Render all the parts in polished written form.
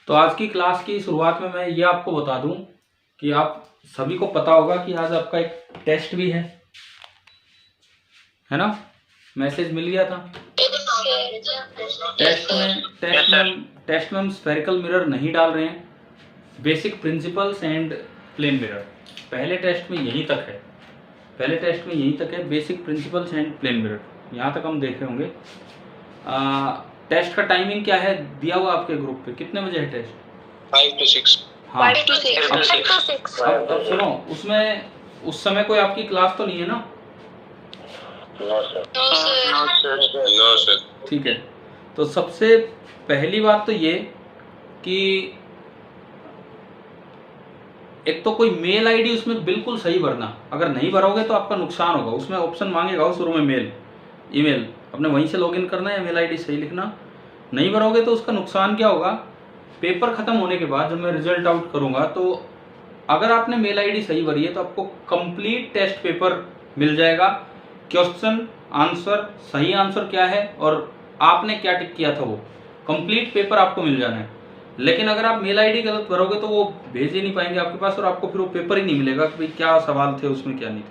तो आज की क्लास की शुरुआत में मैं ये आपको बता दूं कि आप सभी को पता होगा कि आज आपका एक टेस्ट भी है ना। मैसेज मिल गया था। टेस्ट में हम स्फेरिकल मिरर नहीं डाल रहे हैं, basic principles and plane mirror. पहले टेस्ट में यहीं तक है, basic principles and plane mirror, यहाँ तक हम देख रहे होंगे। टेस्ट का टाइमिंग क्या है दिया हुआ आपके ग्रुप पे, कितने बजे है टेस्ट? 5 to 6। हाँ, 5 to 6। अब सुनो, उसमें उस समय कोई आपकी क्लास तो नहीं है ना? No sir. ठीक है, तो सबसे पहली बात तो ये कि एक तो कोई मेल आईडी उसमें बिल्कुल सही भरना। अगर नहीं भरोगे तो आपका नुकसान होगा। उसमें ऑप्शन मांगेगा शुरू में मेल, ईमेल, अपने वहीं से लॉगिन करना है, मेल आईडी सही लिखना। नहीं भरोगे तो उसका नुकसान क्या होगा, पेपर खत्म होने के बाद जब मैं रिजल्ट आउट करूंगा तो अगर आपने मेल आईडी सही भरी है तो आपको कंप्लीट टेस्ट पेपर मिल जाएगा। क्वेश्चन आंसर, सही आंसर क्या है और आपने क्या टिक किया था, वो कंप्लीट पेपर आपको मिल जाना है। लेकिन अगर आप मेल आईडी गलत भरोगे तो वो भेज ही नहीं पाएंगे आपके पास और आपको फिर वो पेपर ही नहीं मिलेगा कि भाई क्या सवाल थे उसमें, क्या नहीं थे।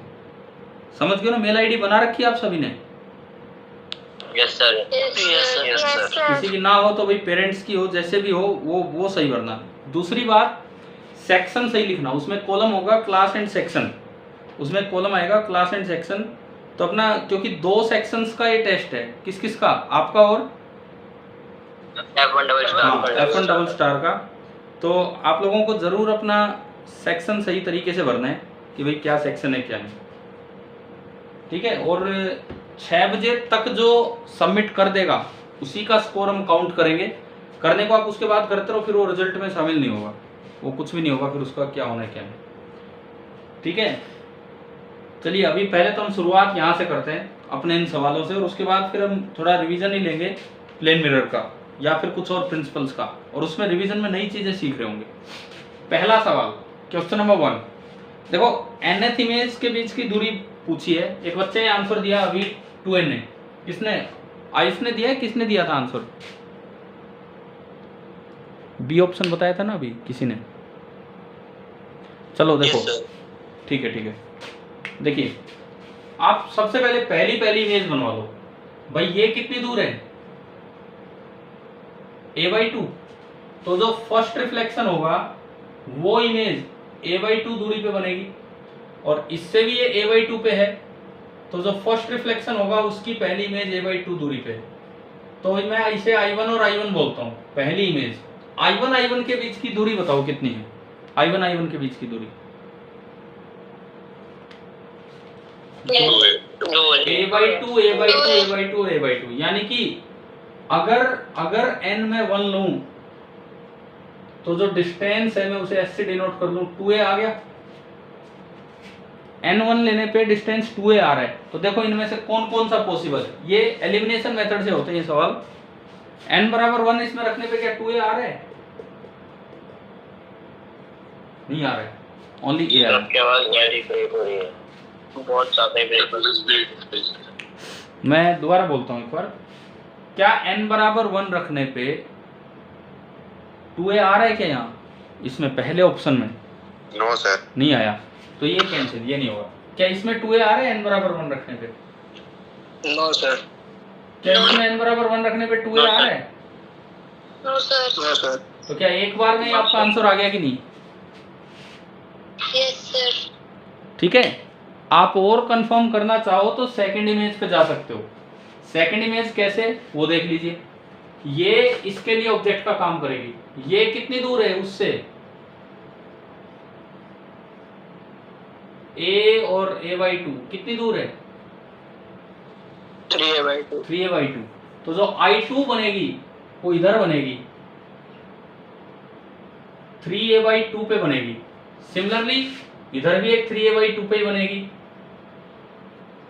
समझ गए ना? मेल आईडी बना रखी है आप सभी ने? Yes sir. किसी की ना हो तो भाई पेरेंट्स की हो, जैसे भी हो वो सही भरना। दूसरी बात, सेक्शन सही लिखना। उसमें कॉलम होगा क्लास एंड सेक्शन, उसमें कॉलम आएगा क्लास एंड सेक्शन। तो अपना, क्योंकि 2 सेक्शंस का ये टेस्ट है, किस किस का, आपका और F1 डबल स्टार का। तो आप लोगों को जरूर अपना सेक्शन सही तरीके से भरना है कि भाई क्या सेक्शन है क्या नहीं, ठीक है। और 6 बजे तक जो सबमिट कर देगा उसी का स्कोर हम काउंट करेंगे। करने को आप उसके बाद करते रहो, फिर वो रिजल्ट में शामिल नहीं होगा, वो कुछ भी नहीं होगा फिर उसका क्या होना है क्या नहीं, ठीक है। चलिए अभी पहले तो हम शुरुआत यहाँ से करते हैं अपने इन सवालों से, और उसके बाद फिर हम थोड़ा रिवीजन ही लेंगे प्लेन मिरर का या फिर कुछ और प्रिंसिपल्स का, और उसमें रिवीजन में नई चीजें सीख रहे होंगे। पहला सवाल, क्वेश्चन नंबर 1। देखो, nth इमेज के बीच की दूरी पूछी है। एक बच्चे ने आंसर दिया अभी 2n है। इसने दिया है, किसने दिया था आंसर? बी ऑप्शन बताया था ना अभी किसी ने। चलो देखो, ठीक है। देखिए, आप सबसे पहले पहली इमेज बनवा लो। भाई ये कितनी दूर है? a/2। तो जो फर्स्ट रिफ्लेक्शन होगा वो इमेज a/2 दूरी पे बनेगी, और इससे भी ये a/2 पे है, तो जो फर्स्ट रिफ्लेक्शन होगा उसकी पहली इमेज a/2 दूरी पे है। तो मैं इसे I1 और I1 बोलता हूँ, पहली इमेज। I1 के बीच की दूरी बताओ कितनी है? I1 के बीच की दूरी a/2 यानी कि अगर n में 1 लूं तो जो डिस्टेंस है मैं उसे s से डिनोट कर लूं, 2a आ गया। n1 लेने पे डिस्टेंस 2a आ रहा है। तो देखो इनमें से कौन कौन सा पॉसिबल है, ये एलिमिनेशन मेथड से होते हैं ये सवाल। n बराबर 1 इसमें रखने पे क्या 2a आ रहा है? नहीं आ रहा है, ओनली a आ रहा है। आपकी आवाज गहरी ब्रेक हो रही है, बहुत ज्यादा ब्रेक। मैं दोबारा बोलता हूँ एक बार, क्या n बराबर 1 रखने पे 2a आ रहा है क्या यहाँ इसमें पहले ऑप्शन में? नो सर, नहीं आया, तो ये कैंसिल, ये नहीं होगा। क्या इसमें 2a आ रहा है n बराबर 1 रखने पे? No sir. क्या इसमें n बराबर 1 रखने पे 2a आ रहा है? No sir. तो क्या एक बार में आपका आंसर आ गया कि नहीं? Yes sir. ठीक है, आप और कंफर्म करना चाहो तो सेकंड इमेज पे जा सकते हो। सेकंड इमेज कैसे, वो देख लीजिए। ये इसके लिए ऑब्जेक्ट का काम करेगी। ये कितनी दूर है उससे? a और a/2 कितनी दूर है? 3a/2। तो जो I2 बनेगी वो इधर बनेगी, 3a/2 पे बनेगी। सिमिलरली इधर भी एक 3a/2 पे ही बनेगी।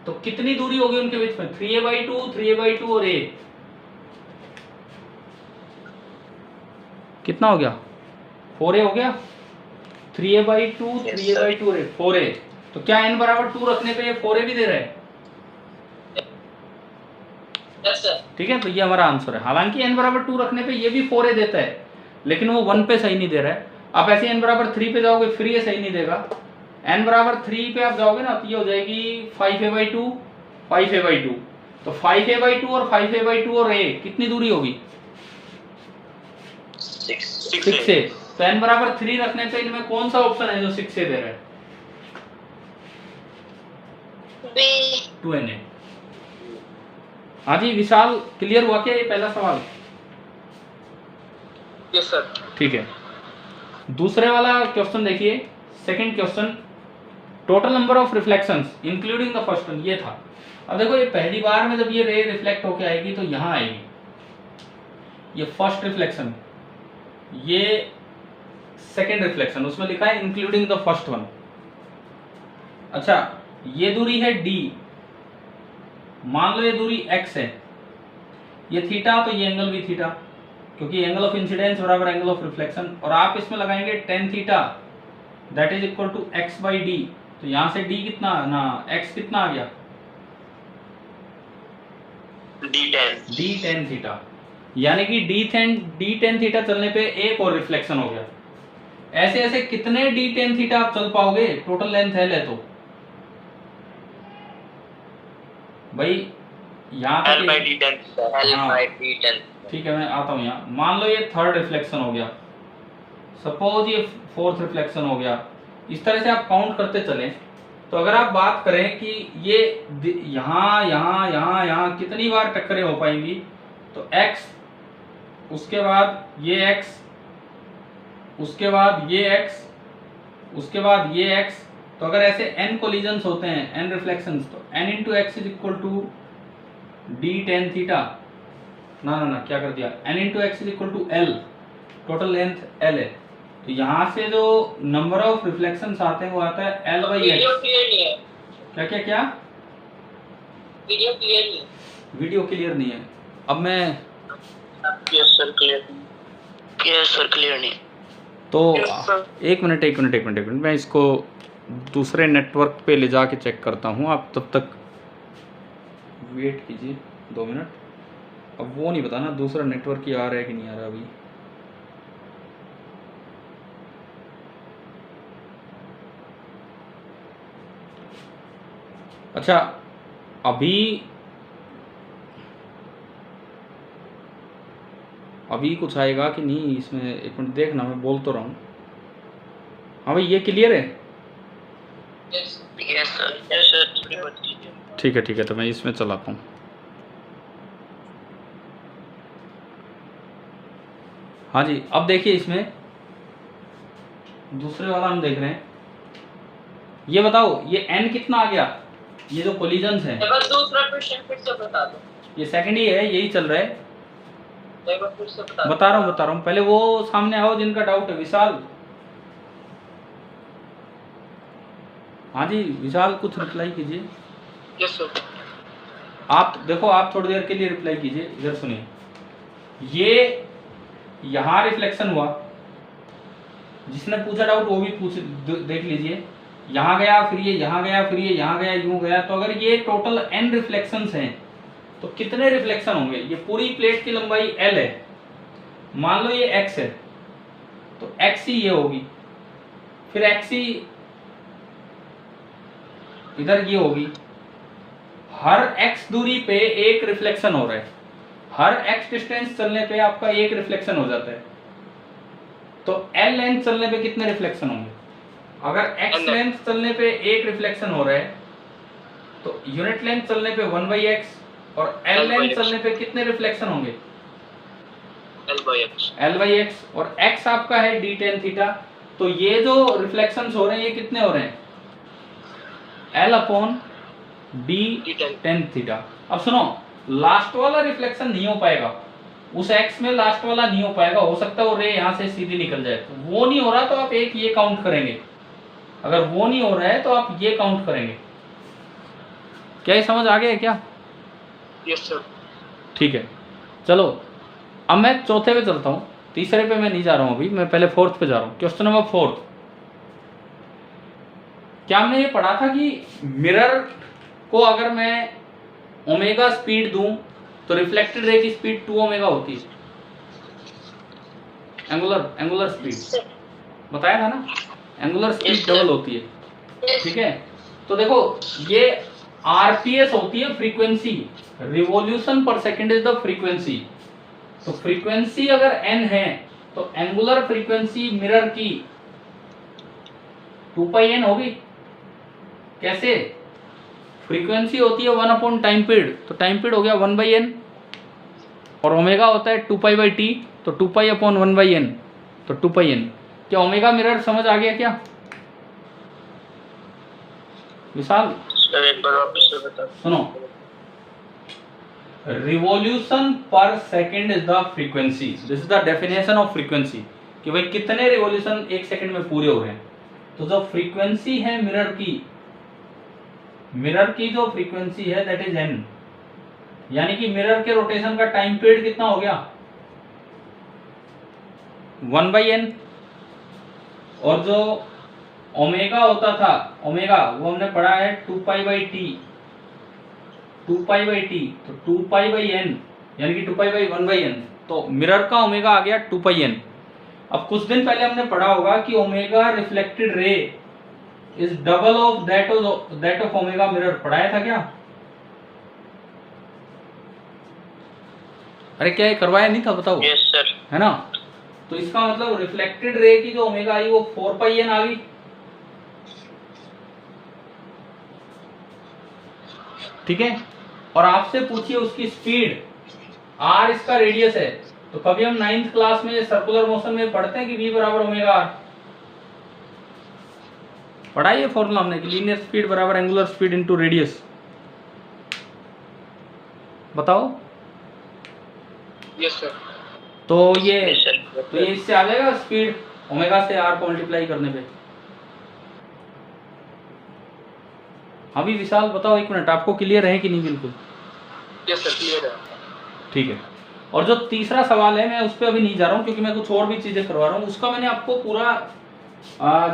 तो कितनी दूरी होगी उनके बीच में? 3a/2 और a कितना हो गया? 4a हो गया। 3a/2 3a/2 और 4a। तो क्या n बराबर 2 रखने पे ये 4a भी दे रहा है? ठीक है, तो ये हमारा आंसर है। हालांकि n बराबर 2 रखने पे ये भी 4a देता है, लेकिन वो 1 पे सही नहीं दे रहा है। आप ऐसे n बराबर 3 पे जाओगे फिर ये सही नहीं देगा। n बराबर 3 पे आप जाओगे ना तो ये हो जाएगी 5a/2 5a/2। तो 5a/2 और 5a/2 और a कितनी दूरी होगी? 6a। तो n बराबर 3 रखने पे इनमें कौन सा ऑप्शन है जो 6a दे रहा है? B 2na। हाँ जी विशाल, क्लियर हुआ क्या ये पहला सवाल? Yes sir. ठीक है, दूसरे वाला क्वेश्चन देखिए। Second question, total number of reflections including the first one, ये था। अब देखो ये पहली बार में जब ये रे रिफ्लेक्ट होके आएगी तो यहाँ आएगी, ये फर्स्ट रिफ्लेक्शन, ये सेकंड रिफ्लेक्शन, उसमें लिखा है इंक्लूडिंग द फर्स्ट वन। अच्छा ये दूरी है d, मान लो ये दूरी x है, ये थीटा तो ये एंगल भी थीटा, क्योंकि एंगल ऑफ इंसिडेंस बराबर एंगल ऑफ रिफ्लेक्शन। और आप इसमें लगाएंगे tan theta that is equal to x/d। तो यहां से d कितना ना x कितना आ गया? d tan थीटा, यानी कि d tan थीटा चलने पे एक और रिफ्लेक्शन हो गया। ऐसे ऐसे कितने d tan थीटा आप चल पाओगे? टोटल लेंथ l है तो भाई यहाँ तक ठीक है, मैं आता हूँ यहाँ। मान लो ये थर्ड रिफ्लेक्शन हो गया, सपोज ये फोर्थ रिफ्लेक्शन हो गया। इस तरह से आप काउंट करते चलें तो अगर आप बात करें कि ये यहाँ यहाँ यहाँ यहाँ कितनी बार टक्करें हो पाएंगी, तो x, उसके बाद ये x, उसके बाद ये x, उसके बाद ये x। तो अगर ऐसे n कोलिजन्स होते हैं, n रिफ्लेक्शंस, तो n into x is equal to d tan theta, ना क्या कर दिया, n into x is equal to l, total length l है। तो यहाँ से जो नंबर ऑफ रिफ्लेक्शंस आते हैं वो आता है l/x। क्या वीडियो क्लियर नहीं है। अब मैं यस सर क्लियर नहीं। तो एक मिनट मैं इसको दूसरे नेटवर्क पे ले जाके चेक करता हूँ, आप तब तक वेट कीजिए 2 मिनट। अब वो नहीं पता ना दूसरा नेटवर्क ही आ रहा है कि नहीं आ रहा अभी। अच्छा अभी कुछ आएगा कि नहीं इसमें, एक मिनट देखना, मैं बोल तो रहा हूँ। हाँ भाई ये क्लियर है? ठीक है, तो मैं इसमें चलाता हूँ। हाँ जी, अब देखिए इसमें दूसरे वाला हम देख रहे हैं। ये बताओ ये n कितना आ गया, ये जो कोलिजन्स हैं। दूसरा क्वेश्चन फिर से बता दो। ये सेकंड ही है, यही चल रहा है। फिर से बता रहा हूँ, पहले वो सामने आओ जिनका डाउट है। विशाल, हाँ जी विशाल कुछ रिप्लाई कीजिए। Yes sir. आप देखो, आप थोड़ी देर के लिए रिप्लाई कीजिए। इधर सुनिए, ये यहाँ रिफ्लेक्शन हुआ, जिसने पूछा डाउट वो भी देख लीजिए। यहाँ गया, फिर ये यहाँ गया, फिर ये यहाँ गया, यूं गया। तो अगर ये टोटल n रिफ्लेक्शंस हैं तो कितने रिफ्लेक्शन होंगे? ये पूरी प्लेट की लंबाई l है, मान लो ये x है, तो x ही ये होगी, फिर x ही इधर ये होगी। हर x दूरी पे एक रिफ्लेक्शन हो रहा है, हर x डिस्टेंस चलने पे आपका एक रिफ्लेक्शन हो जाता है। तो l लेंथ चलने पे कितने रिफ्लेक्शन होंगे? अगर x लेंथ चलने पे एक रिफ्लेक्शन हो रहा है तो यूनिट लेंथ चलने पे 1/x, और l लेंथ चलने पे कितने रिफ्लेक्शन होंगे? l/x, और x आपका है d tan थीटा। तो ये जो रिफ्लेक्शंस हो रहे हैं ये कितने हो रहे हैं? l/d tan theta. अब सुनो, लास्ट वाला रिफ्लेक्शन नहीं हो पाएगा, उस x में लास्ट वाला नहीं हो पाएगा। हो सकता है वो रे यहाँ से सीधी निकल जाए, तो वो नहीं हो रहा तो आप एक ये काउंट करेंगे। अगर वो नहीं हो रहा है तो आप ये काउंट करेंगे। क्या ये समझ आ गया है क्या? Yes sir. ठीक है, चलो अब मैं चौथे पे चलता हूँ, तीसरे पे मैं नहीं जा रहा हूँ अभी, मैं पहले फोर्थ पे जा रहा हूँ। Question number 4। क्या हमने ये पढ़ा था कि मिरर को अगर मैं ओमेगा स्पीड दूं तो रिफ्लेक्टेड रे की स्पीड 2 ओमेगा होती है। Angular speed Sir. बताया था ना, angular speed Yes, sir. Double होती है, Yes. ठीक है। तो देखो ये आरपीएस होती है फ्रीक्वेंसी, रिवॉल्यूशन पर सेकंड इज द फ्रीक्वेंसी। तो फ्रीक्वेंसी अगर एन है तो एंगुलर फ्रीक्वेंसी मिरर की 2πn होगी। कैसे? फ्रीक्वेंसी होती है 1 टाइम पीरियड, तो टाइम पीरियड हो गया 1/n, और ओमेगा होता है 2π/t, तो 2π/1/n, तो 2πn। क्या ओमेगा मिरर समझ आ गया क्या विशाल? सर एक बार वापस से बता। सुनो, रिवॉल्यूशन पर second is the frequency, this is the definition of frequency, कि भाई कितने रिवॉल्यूशन एक सेकंड में पूरे हो रहे हैं। तो जो फ्रीक्वेंसी है मिरर की जो फ्रीक्वेंसी है दैट इज n, यानी कि मिरर के रोटेशन का टाइम पीरियड कितना हो गया 1/n, और जो ओमेगा होता था, ओमेगा वो हमने पढ़ा है 2π/t, तो 2π/n यानी कि 2π/1/n, तो मिरर का ओमेगा आ गया 2πn। अब कुछ दिन पहले हमने पढ़ा होगा कि omega reflected ray is double of that of omega mirror, पढ़ाया था क्या? अरे क्या ये करवाया नहीं था बताओ? Yes sir. है ना। तो इसका मतलब रिफ्लेक्टेड रे की जो ओमेगा आई वो 4πn आ गई, ठीक है। और आपसे पूछिए उसकी स्पीड, r इसका रेडियस है, तो कभी हम 9th क्लास में सर्कुलर मोशन में पढ़ते हैं कि v बराबर ओमेगा r, पढ़ा ये फॉर्मूला हमने कि लीनियर स्पीड बराबर एंगुलर स्पीड इनटू रेडियस। बताओ। Yes sir. तो ये Yes, sir. तो ये इससे आ जाएगा स्पीड ओमेगा से r को मल्टीप्लाई करने पे। अभी विशाल बताओ, एक मिनट, आपको क्लियर है कि नहीं? बिल्कुल यस सर, क्लियर है। ठीक है। और जो तीसरा सवाल है मैं उस पर अभी नहीं जा रहा हूँ क्योंकि मैं कुछ और भी चीजें करवा रहा हूँ, उसका मैंने आपको पूरा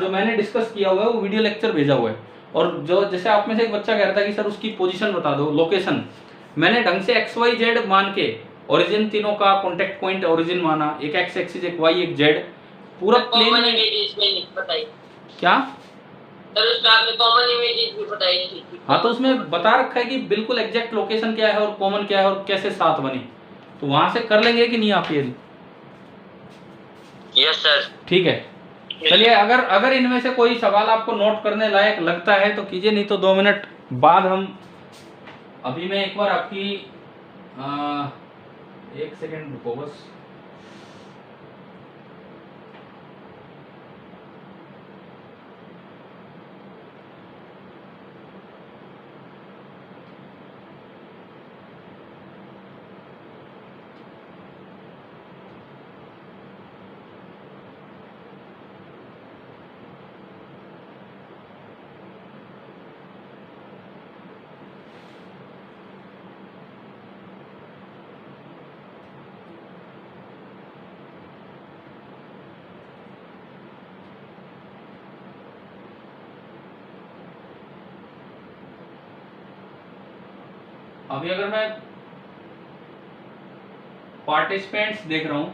जो मैंने डिस्कस किया हुआ है वो वीडियो लेक्चर भेजा हुआ है। और जो जैसे आप में से एक बच्चा कह रहा था कि सर उसकी पोजीशन बता दो, लोकेशन, मैंने ढंग से XYZ मान के ओरिजिन तीनों का कॉन्टेक्ट पॉइंट ओरिजिन माना, एक x एक्सिस, एक y, एक z, पूरा प्लेन कॉमन में। इमेजेस में नहीं बताई क्या सर, उसमें आपने कॉमन इमेजेस भी बताई थी। हाँ, तो उसमें बता रखा है कि बिल्कुल एग्जैक्ट लोकेशन क्या है और कॉमन क्या है और कैसे साथ बने, तो वहां से कर लेंगे कि नहीं आप ये? Yes sir. ठीक है। चलिए, अगर इनमें से कोई सवाल आपको नोट करने लायक लगता है तो कीजिए, नहीं तो 2 मिनट बाद हम, अभी मैं एक बार आपकी 1 सेकेंड रुको बस। अभी अगर मैं पार्टिसिपेंट्स देख रहा हूं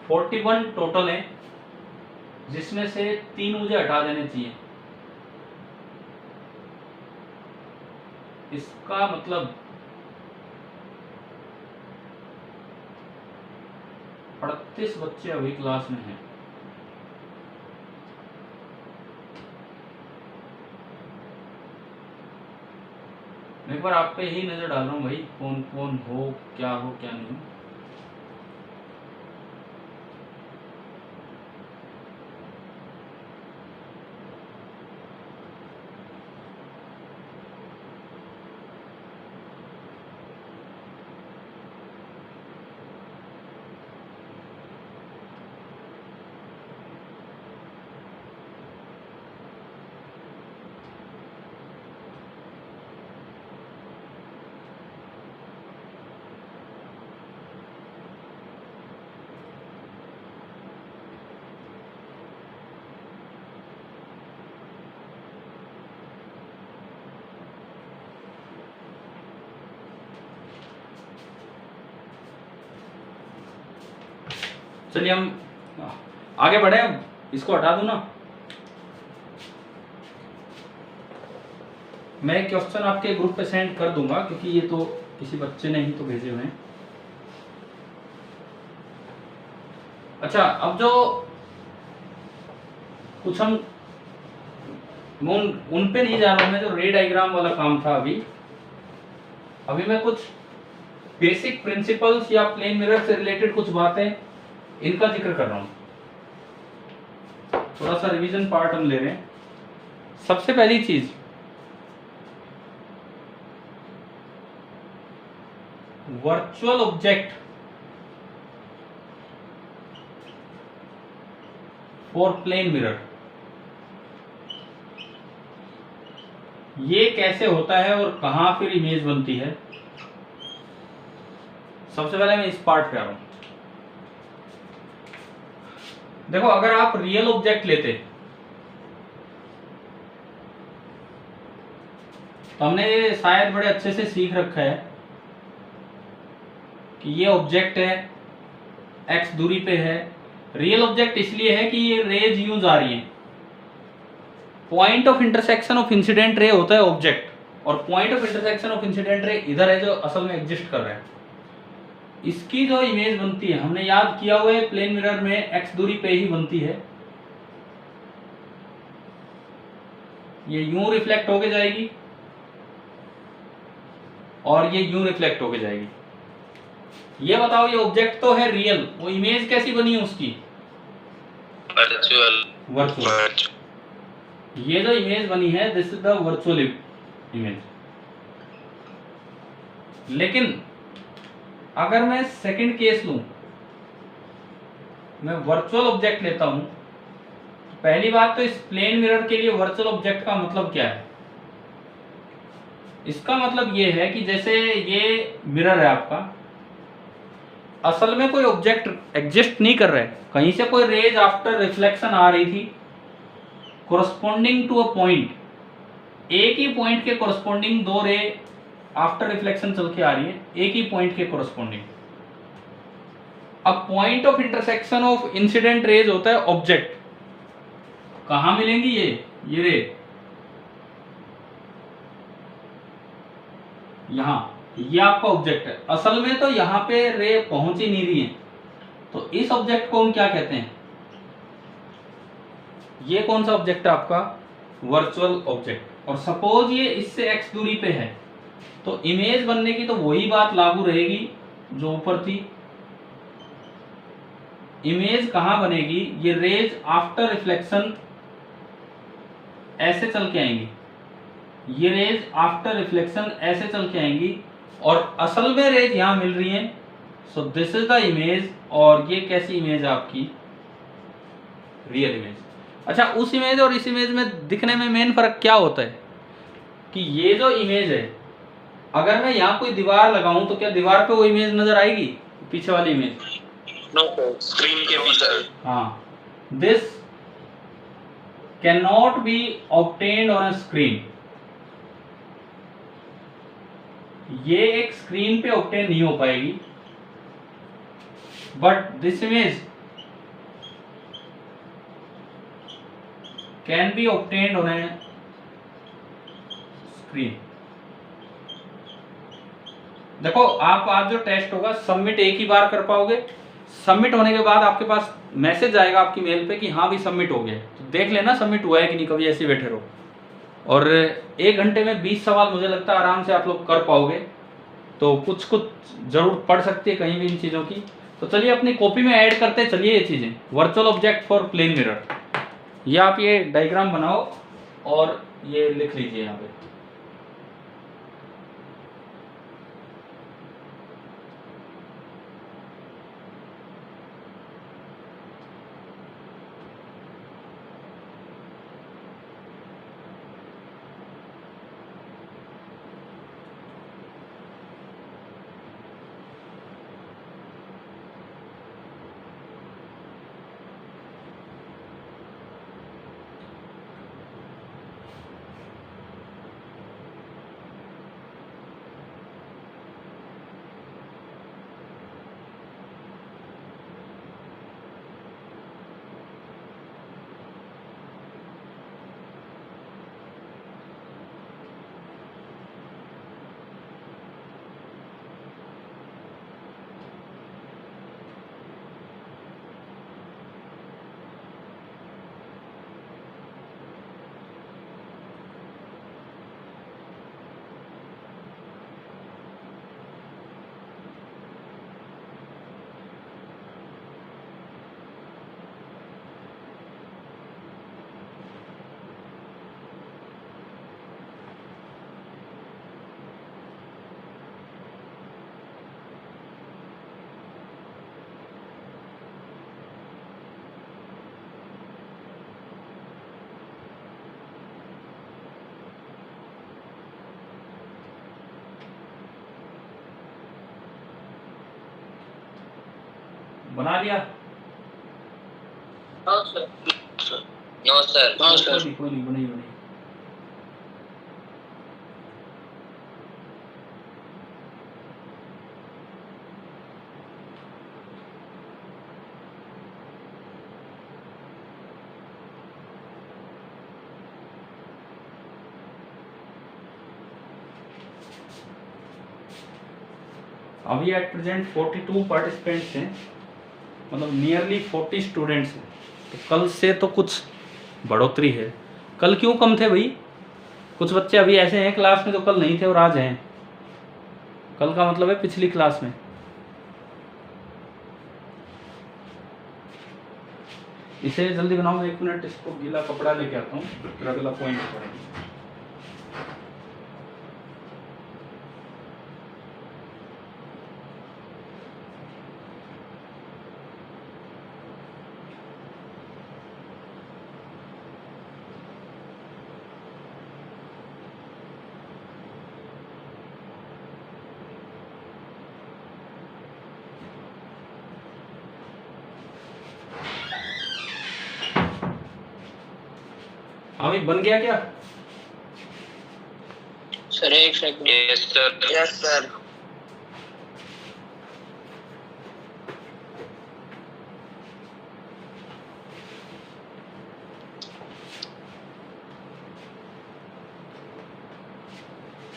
41 टोटल है, जिसमें से 3 मुझे हटा देने चाहिए। इसका मतलब 38 बच्चे अभी क्लास में हैं। मैं एक बार आप पे ही नजर डाल रहा हूँ भाई, कौन कौन हो, क्या नहीं। चलिए हम आगे बढ़े, अब इसको हटा दूं ना। मैं क्वेश्चन आपके ग्रुप पे सेंड कर दूंगा, क्योंकि ये तो किसी बच्चे ने ही तो भेजे हुए हैं। अच्छा, अब जो कुछ हम उन पे नहीं जा रहा हूं मैं, जो रे डायग्राम वाला काम था अभी मैं कुछ बेसिक प्रिंसिपल्स या प्लेन मिरर से रिलेटेड कुछ बातें इनका जिक्र कर रहा हूं। थोड़ा सा रिवीजन पार्ट हम ले रहे हैं। सबसे पहली चीज, virtual object for plane mirror, ये कैसे होता है और कहां फिर इमेज बनती है। सबसे पहले मैं इस पार्ट पे आ रहा हूं। देखो, अगर आप रियल ऑब्जेक्ट लेते तो हमने ये शायद बड़े अच्छे से सीख रखा है कि ये ऑब्जेक्ट है, x दूरी पे है। रियल ऑब्जेक्ट इसलिए है कि ये रेज यूं जा रही हैं। Point of intersection of incident रे होता है ऑब्जेक्ट, और point of intersection of incident रे इधर है जो असल में एग्जिस्ट कर रहा है। इसकी जो इमेज बनती है, हमने याद किया हुआ है प्लेन मिरर में x दूरी पे ही बनती है। ये यूं रिफ्लेक्ट होके जाएगी और ये यूं रिफ्लेक्ट होके जाएगी। ये बताओ, ये ऑब्जेक्ट तो है रियल, वो इमेज कैसी बनी है उसकी? वर्चुअल। ये जो इमेज बनी है, this is the virtual image. लेकिन अगर मैं सेकंड केस लूं, मैं वर्चुअल ऑब्जेक्ट लेता हूं, पहली बात तो इस प्लेन मिरर के लिए वर्चुअल ऑब्जेक्ट का मतलब क्या है? इसका मतलब ये है कि जैसे ये मिरर है आपका, असल में कोई ऑब्जेक्ट एग्जिस्ट नहीं कर रहा है, कहीं से कोई रेज आफ्टर रिफ्लेक्शन आ रही थी कोरस्पॉन्डिंग टू अ पॉइंट। एक ही पॉइंट के कोरस्पॉन्डिंग दो रे आफ्टर रिफ्लेक्शन चल के आ रही है, एक ही पॉइंट के कोरस्पॉन्डिंग। अब point of intersection of incident raise होता है ऑब्जेक्ट। कहां मिलेंगी ये रे? यहां, ये आपका ऑब्जेक्ट है। असल में तो यहां पे रे पहुंच ही नहीं रही है, तो इस ऑब्जेक्ट को हम क्या कहते हैं? ये कौन सा ऑब्जेक्ट है आपका? Virtual object. और सपोज ये इससे x दूरी पे है, तो इमेज बनने की तो वही बात लागू रहेगी जो ऊपर थी। इमेज कहां बनेगी? ये रेज आफ्टर रिफ्लेक्शन ऐसे चल के आएंगी, ये रेज आफ्टर रिफ्लेक्शन ऐसे चल के आएंगी, और असल में रेज यहां मिल रही हैं। So this is the image. और ये कैसी इमेज है आपकी? Real image. अच्छा, उस इमेज और इस इमेज में दिखने में मेन फर्क क्या होता है कि ये जो इमेज है, अगर मैं यहाँ कोई दीवार लगाऊं तो क्या दीवार पे वो इमेज नजर आएगी, पीछे वाली इमेज? नो स्क्रीन के पीछे। हाँ, this can not be obtained on a screen. ये एक स्क्रीन पे ऑब्टेन नहीं हो पाएगी, but this image can be obtained on A screen. देखो, आप आज जो टेस्ट होगा सबमिट एक ही बार कर पाओगे। सबमिट होने के बाद आपके पास मैसेज आएगा आपकी मेल पे कि हाँ भी सबमिट हो गया, तो देख लेना सबमिट हुआ है कि नहीं, कभी ऐसे बैठे रहो। और 1 घंटे में 20 सवाल मुझे लगता है आराम से आप लोग कर पाओगे। तो कुछ जरूर पड़ सकती है कहीं भी इन चीज़ों की। तो चलिए अपनी कॉपी में ऐड करते चलिए ये चीज़ें। Virtual object for plane mirror, ये आप ये डायग्राम बनाओ और ये लिख लीजिए यहाँ पे। बना लिया? No sir. No sir. कोई नहीं बनी। अभी एट प्रेजेंट 42 पार्टिसिपेंट्स हैं, मतलब नियरली 40 स्टूडेंट्स हैं। तो कल से तो कुछ बढ़ोतरी है। कल क्यों कम थे भाई? कुछ बच्चे अभी ऐसे हैं क्लास में जो कल नहीं थे और आज हैं। कल का मतलब है पिछली क्लास में। इसे जल्दी बनाओ, 1 मिनट, इसको गीला कपड़ा लेके आता हूँ, फिर अगला पॉइंट पढ़ेंगे। हाँ भाई, बन गया क्या? सर एक second. Yes sir. Yes sir.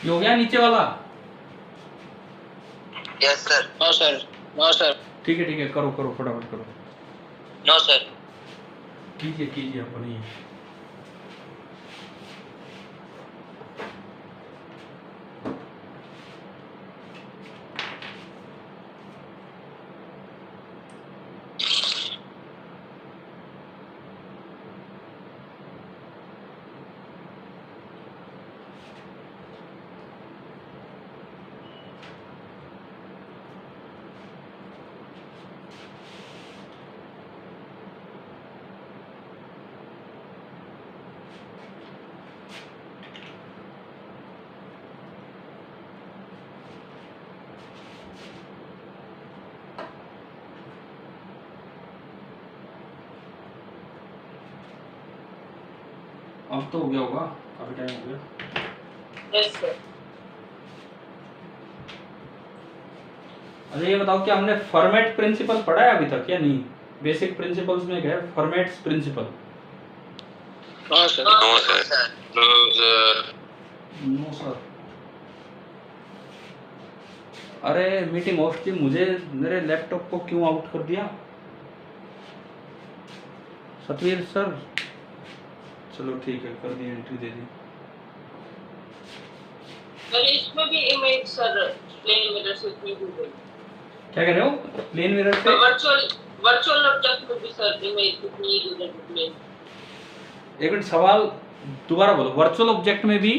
ये हो गया नीचे वाला? Yes sir. No sir. No sir. ठीक है, करो फटाफट करो। No sir. कीजिए आप बनाइए। अब तो हो गया होगा, काफी टाइम हो गया। Yes sir. अच्छा ये बताओ, क्या हमने फॉर्मेट प्रिंसिपल पढ़ा है अभी तक या नहीं? बेसिक प्रिंसिपल्स में क्या है? Formats principle. No sir. No sir. No sir. अरे मीटिंग होस्ट जी, मुझे मेरे लैपटॉप को क्यों आउट कर दिया? सतवीर सर, चलो ठीक है, कर दी, एंट्री दे दी। सर इसमें भी इमेज सर प्लेन मिरर से इतनी दूर है। क्या कह रहे हो? प्लेन मिरर से वर्चुअल ऑब्जेक्ट में भी सर इमेज कितनी दूर है प्लेन। एक मिनट, सवाल दोबारा बोलो। वर्चुअल ऑब्जेक्ट में भी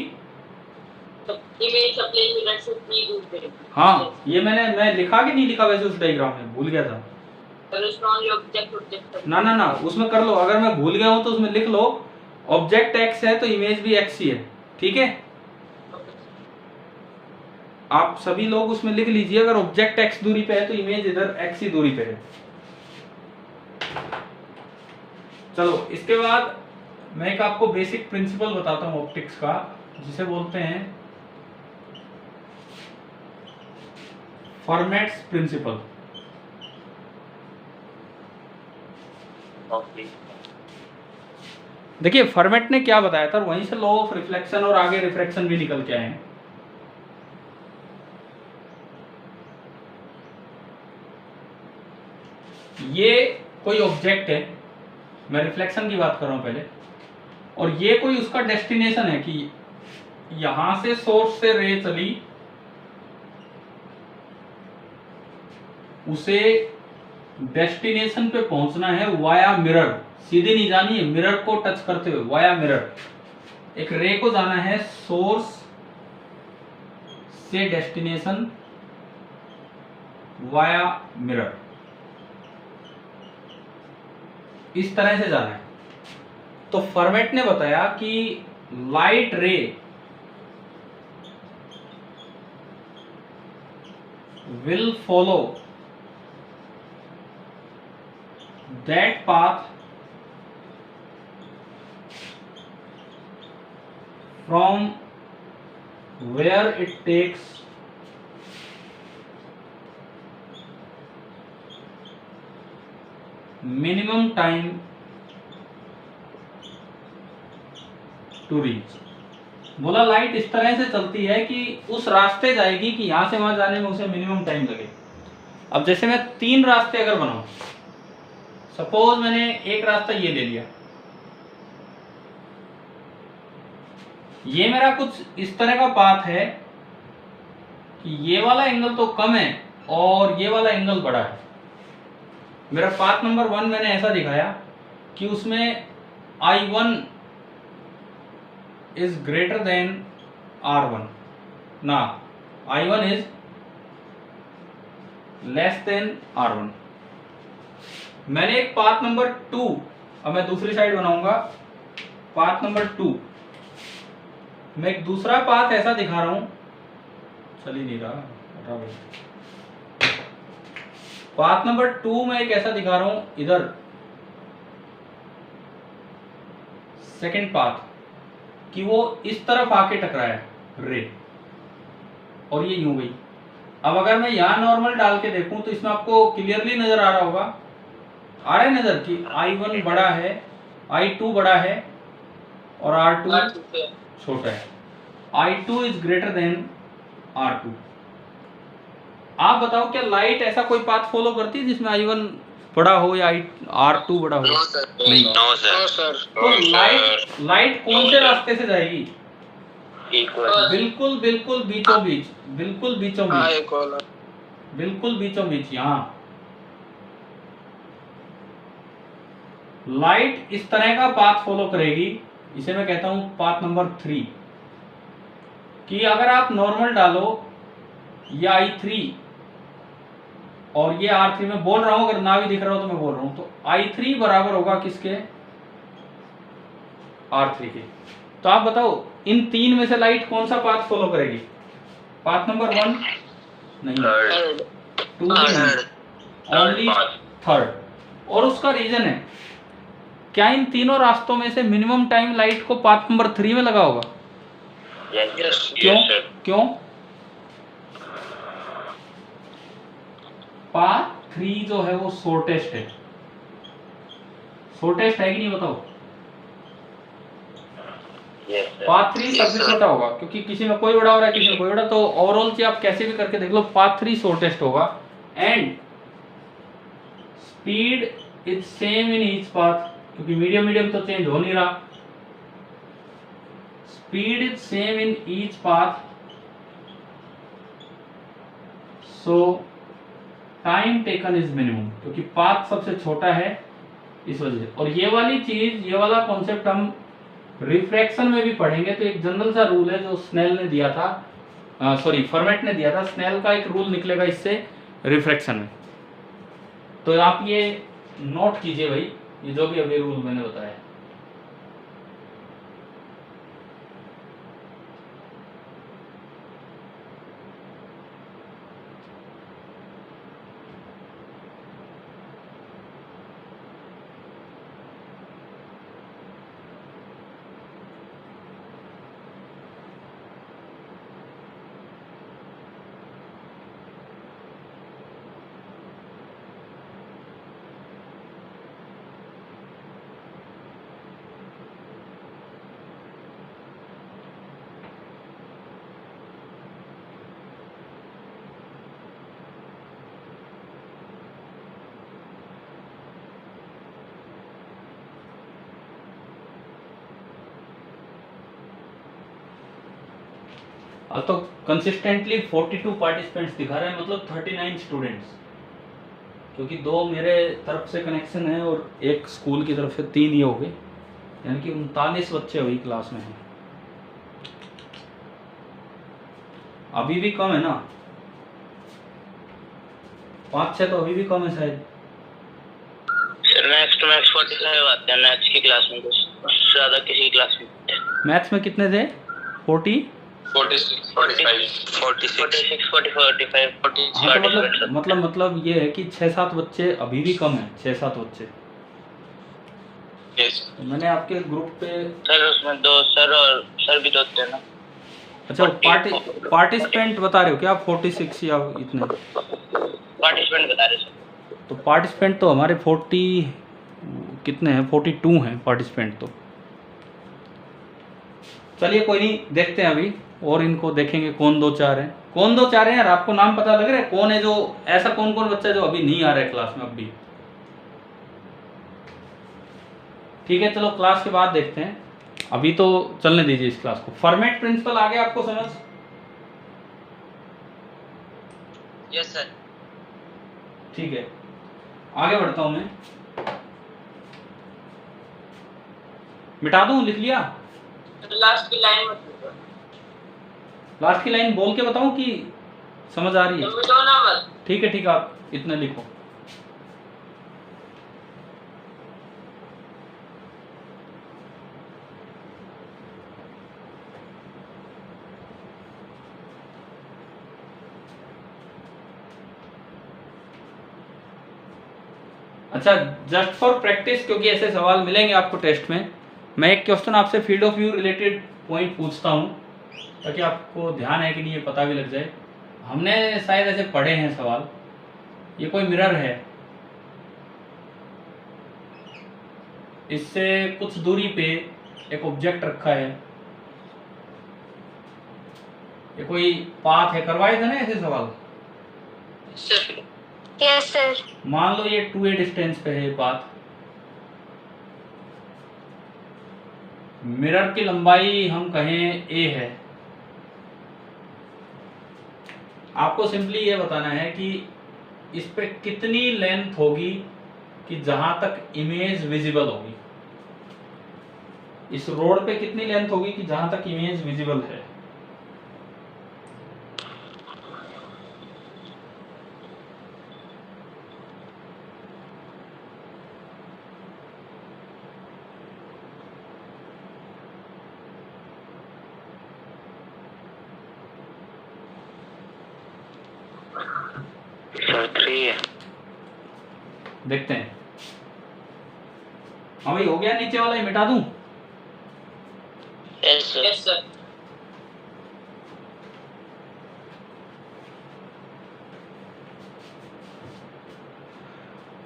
इमेज प्लेन मिरर से इतनी दूर है। हाँ, ये मैं लिखा कि नहीं लिखा वैसे उस डायग्राम में? भूल गया था। सर उसमें ओनली ऑब्जेक्ट ना, उसमें कर लो। अगर मैं भूल गया हूं तो उसमें लिख लो ऑब्जेक्ट एक्स है तो इमेज भी एक्स ही है, ठीक है? आप सभी लोग उसमें लिख लीजिए, अगर ऑब्जेक्ट एक्स दूरी पे है तो इमेज इधर एक्स ही दूरी पे है। चलो, इसके बाद मैं एक आपको बेसिक प्रिंसिपल बताता हूं ऑप्टिक्स का, जिसे बोलते हैं फॉर्मेट्स प्रिंसिपल। देखिए फॉर्मेट ने क्या बताया था, वहीं से लॉ ऑफ रिफ्लेक्शन और आगे रिफ्रैक्शन भी निकल के आए हैं। ये कोई ऑब्जेक्ट है, मैं रिफ्लेक्शन की बात कर रहा हूं पहले, और ये कोई उसका डेस्टिनेशन है कि यहां से सोर्स से रे चली, उसे डेस्टिनेशन पे पहुंचना है वाया मिरर, सीधे नहीं जानी है, मिरर को टच करते हुए वाया मिरर। एक रे को जाना है सोर्स से डेस्टिनेशन वाया मिरर, इस तरह से जाना है। तो फॉर्मेट ने बताया कि लाइट रे will follow that path from where it takes minimum time to reach। बोला लाइट इस तरह से चलती है कि उस रास्ते जाएगी कि यहां से वहां जाने में उसे मिनिमम टाइम लगे। अब जैसे मैं 3 रास्ते अगर बनाऊं, सपोज मैंने एक रास्ता ये ले लिया, ये मेरा कुछ इस तरह का पाथ है कि ये वाला एंगल तो कम है और ये वाला एंगल बड़ा है। मेरा पाथ नंबर 1 मैंने ऐसा दिखाया कि उसमें I1 is greater than R1 ना, I1 is less than R1। मैंने एक पाथ नंबर 2, अब मैं दूसरी साइड बनाऊंगा, पाथ नंबर 2 मैं एक दूसरा पाथ ऐसा दिखा रहा हूं, चल ही नहीं रहा, पाथ नंबर 2 में एक ऐसा दिखा रहा हूं इधर, सेकंड पाथ, कि वो इस तरफ आके टकराया रे और ये यूं गई। अब अगर मैं यहां नॉर्मल डाल के देखूं तो इसमें आपको क्लियरली नजर आ रहा होगा, आ रहा है नजर कि I1 बड़ा है, I2 बड़ा है और R2 छोटा है। I2 is greater than R2। आप बताओ क्या लाइट ऐसा कोई पाथ फॉलो करती है जिसमें I1 बड़ा हो या R2 बड़ा हो? नहीं। No sir. तो लाइट कौन से रास्ते से जाएगी? इक्वल। बिल्कुल बिल्कुल बीचों बीच, बिल्कुल बीचों बीच, बिल्कुल बीचों बीच। यहाँ लाइट इस तरह का पाथ फॉलो करेगी, इसे मैं कहता हूं पाथ नंबर 3, कि अगर आप नॉर्मल डालो ये I3 और ये R3, मैं बोल रहा हूं, अगर ना भी दिख रहा हो तो मैं बोल रहा हूं, तो I3 बराबर होगा किसके? R3 के। तो आप बताओ इन 3 में से लाइट कौन सा पाथ फॉलो करेगी? पाथ नंबर 1 नहीं, 2 नहीं, ओनली थर्ड। और उसका रीजन है, क्या इन तीनों रास्तों में से मिनिमम टाइम लाइट को पाथ नंबर 3 में लगा होगा? क्यों? क्यों? पाथ 3 जो है वो शॉर्टेस्ट है। शॉर्टेस्ट है कि नहीं बताओ? पाथ 3 सबसे छोटा होगा, क्योंकि किसी में कोई बड़ा हो रहा है, किसी में कोई बड़ा, तो ओवरऑल चीज आप कैसे भी करके देख लो, पाथ 3 शॉर्टेस्ट होगा। And speed is same in each path, क्योंकि मीडियम मीडियम तो चेंज हो नहीं रहा, speed is same in each path, so time taken is minimum, क्योंकि पाथ सबसे छोटा है इस वजह से। और ये वाली चीज, ये वाला कॉन्सेप्ट हम रिफ्रैक्शन में भी पढ़ेंगे। तो एक जनरल सा रूल है जो स्नेल ने दिया था, फर्मेट ने दिया था, स्नेल का एक रूल निकलेगा इससे रिफ्रैक्शन में। तो आप ये नोट कीजिए भाई, ये जो भी अभी रूल मैंने बताया। अब तो कंसिस्टेंटली 42 पार्टिसिपेंट्स दिखा रहे हैं, मतलब 39 स्टूडेंट्स, क्योंकि 2 मेरे तरफ से कनेक्शन है और एक स्कूल की तरफ से 3 ही हो गए, यानी कि 39 बच्चे वही क्लास में हैं। अभी भी कम है ना, 5-6 तो अभी भी कम है शायद। सर मैथ्स टू मैथ्स 45 आते हैं मैथ्स की क्लास में, कुछ ज्यादा किसी क्लास में। मैथ्स में कितने थे? 46 46 45 हाँ, तो मतलब ये है कि 6-7 बच्चे अभी भी कम है, 6-7 बच्चे। यस मैंने आपके ग्रुप पे सर, उसमें 2 सर और सर भी 2 थे ना। अच्छा पार्टिसिपेंट बता रहे हो क्या आप 46 या इतने? पार्टिसिपेंट बता रहे सर। तो पार्टिसिपेंट तो हमारे 40 कितने हैं, 42 हैं पार्टिसिपेंट। तो चलिए कोई नहीं, देखते हैं अभी और इनको देखेंगे कौन 2-4 हैं, कौन 2-4 हैं यार। आपको नाम पता लग रहा है कौन है, जो ऐसा कौन कौन बच्चा जो अभी नहीं आ रहा है क्लास में अब भी? ठीक है चलो क्लास के बाद देखते हैं, अभी तो चलने दीजिए इस क्लास को। फॉर्मेट प्रिंसिपल आ गया आपको समझ? Yes sir. ठीक है आगे बढ़ता हूं मैं। मिटा दूं, लिख लिया? लास्ट की लाइन मत लिखो। लास्ट की लाइन बोल के बताऊं कि समझ आ रही है? तुम मिटाओ ना मत। ठीक है आप इतने लिखो। अच्छा जस्ट फॉर प्रैक्टिस, क्योंकि ऐसे सवाल मिलेंगे आपको टेस्ट में, मैं एक क्वेश्चन आपसे field of view related point पूछता हूँ ताकि आपको ध्यान है कि नहीं ये पता भी लग जाए। हमने शायद ऐसे पढ़े हैं सवाल। ये कोई मिरर है, इससे कुछ दूरी पे एक ऑब्जेक्ट रखा है, ये कोई पाथ है। करवाए थे ना ऐसे सवाल? Sir yes sir. मान लो ये 2a डिस्टेंस पे है पाथ, मिरर की लंबाई हम कहें a है। आपको सिंपली ये बताना है कि इस पे कितनी लेंथ होगी कि जहां तक इमेज विजिबल होगी। इस रोड पे कितनी लेंथ होगी कि जहां तक इमेज विजिबल है। सर 3 है। देखते हैं। हाँ भाई हो गया, नीचे वाला ही मिटा दूं? Yes sir. Yes sir.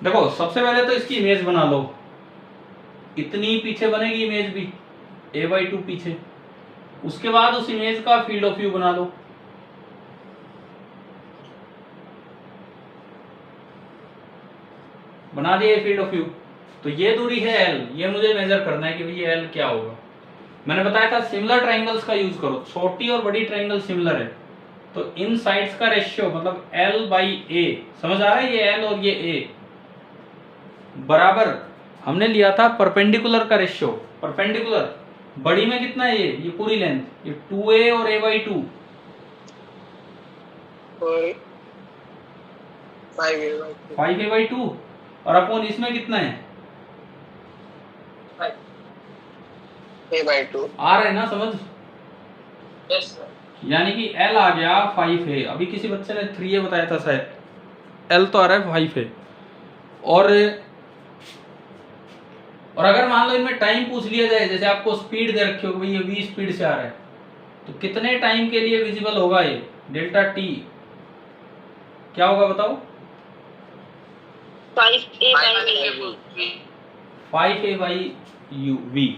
देखो सबसे पहले तो इसकी इमेज बना लो, इतनी पीछे बनेगी इमेज भी, a/2 पीछे। उसके बाद उस इमेज का फील्ड ऑफ व्यू बना लो। बना दिए फील्ड ऑफ व्यू। तो ये दूरी है l, ये मुझे मेजर करना है कि भाई ये l क्या होगा। मैंने बताया था सिमिलर ट्राइंगल्स का यूज करो, छोटी और बड़ी ट्राइंगल सिमिलर है तो इन साइड्स का रेशियो मतलब l/a, समझ आ रहा है? ये l और ये a बराबर हमने लिया था परपेंडिकुलर का रेशियो। परपेंडिकुलर बड़ी में कितना है ये पूरी लेंथ, ये 2a और a/2 और 5a/2 और अपॉन इसमें कितना है a/2 आ रहा है ना समझ? Yes sir. यानी कि L आ गया 5a। अभी किसी बच्चे ने 3a बताया था शायद, L तो आ रहा है 5a। और अगर मान लो इनमें टाइम पूछ लिया जाए, जैसे आपको स्पीड दे रखी हो भाई ये v स्पीड से आ रहा है, तो कितने टाइम के लिए विजिबल होगा ये डेल्टा t, क्या होगा बताओ? 5a/v।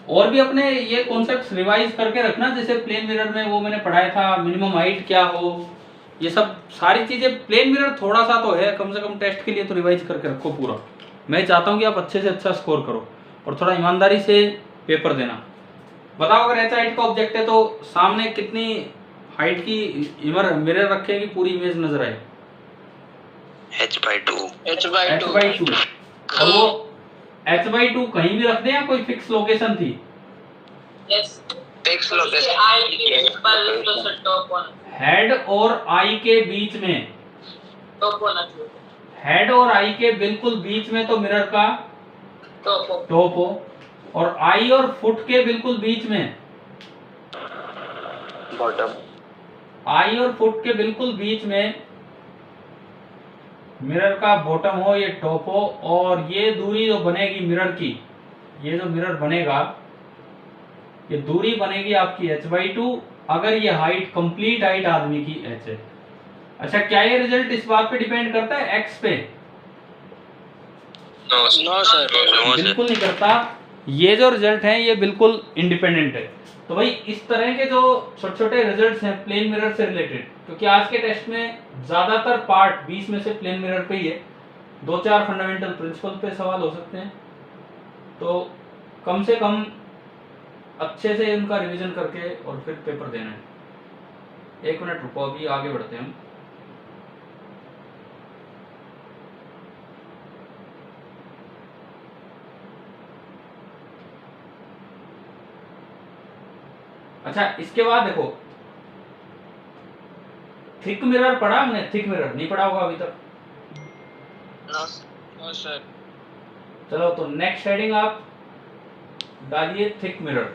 और भी अपने ये कॉन्सेप्ट्स रिवाइज करके रखना, जैसे प्लेन मिरर में वो मैंने पढ़ाया था मिनिमम हाइट क्या हो, ये सब सारी चीजें। प्लेन मिरर थोड़ा सा तो है, कम से कम टेस्ट के लिए तो रिवाइज करके रखो पूरा। मैं चाहता हूँ कि आप अच्छे से अच्छा स्कोर करो और थोड़ा ईमानदारी से पेपर देना। बताओ अगर ऐसा हाइट का ऑब्जेक्ट है तो सामने कितनी हाइट की मिरर रखें कि पूरी इमेज नजर आए? h/2। और वो h/2 कहीं भी रख दें या कोई फिक्स लोकेशन थी? यस। फिक्स लोकेशन आई के पर तो टॉप वन, हेड और आई के बीच में, टॉप वन है। हेड और आई के बिल्कुल बीच में तो मिरर का टॉप हो, और आई और फुट के बिल्कुल बीच में बॉटम। आई और फुट के बिल्कुल बीच में मिरर का बॉटम हो ये टॉप हो, और ये दूरी जो बनेगी मिरर की, ये जो मिरर बनेगा ये दूरी बनेगी आपकी h/2, अगर ये हाइट कंप्लीट हाइट आदमी की h है। अच्छा, क्या ये रिजल्ट इस बात पे डिपेंड करता है x पे? No sir. बिल्कुल नहीं करता। ये जो रिजल्ट है ये बिल्कुल इंडिपेंडेंट है। तो भाई इस तरह के जो छोटे छोटे रिजल्ट्स हैं प्लेन मिरर से रिलेटेड, क्योंकि आज के टेस्ट में ज्यादातर पार्ट 20 में से प्लेन मिरर पे ही है, 2-4 फंडामेंटल प्रिंसिपल पे सवाल हो सकते हैं, तो कम से कम अच्छे से उनका रिवीजन करके और फिर पेपर देना है। 1 मिनट रुको, अभी आगे बढ़ते हैं हम। अच्छा, इसके बाद देखो थिक मिरर पढ़ा हमने? थिक मिरर नहीं पढ़ा होगा अभी तक। No sir. चलो, तो नेक्स्ट हेडिंग आप डालिए थिक मिरर।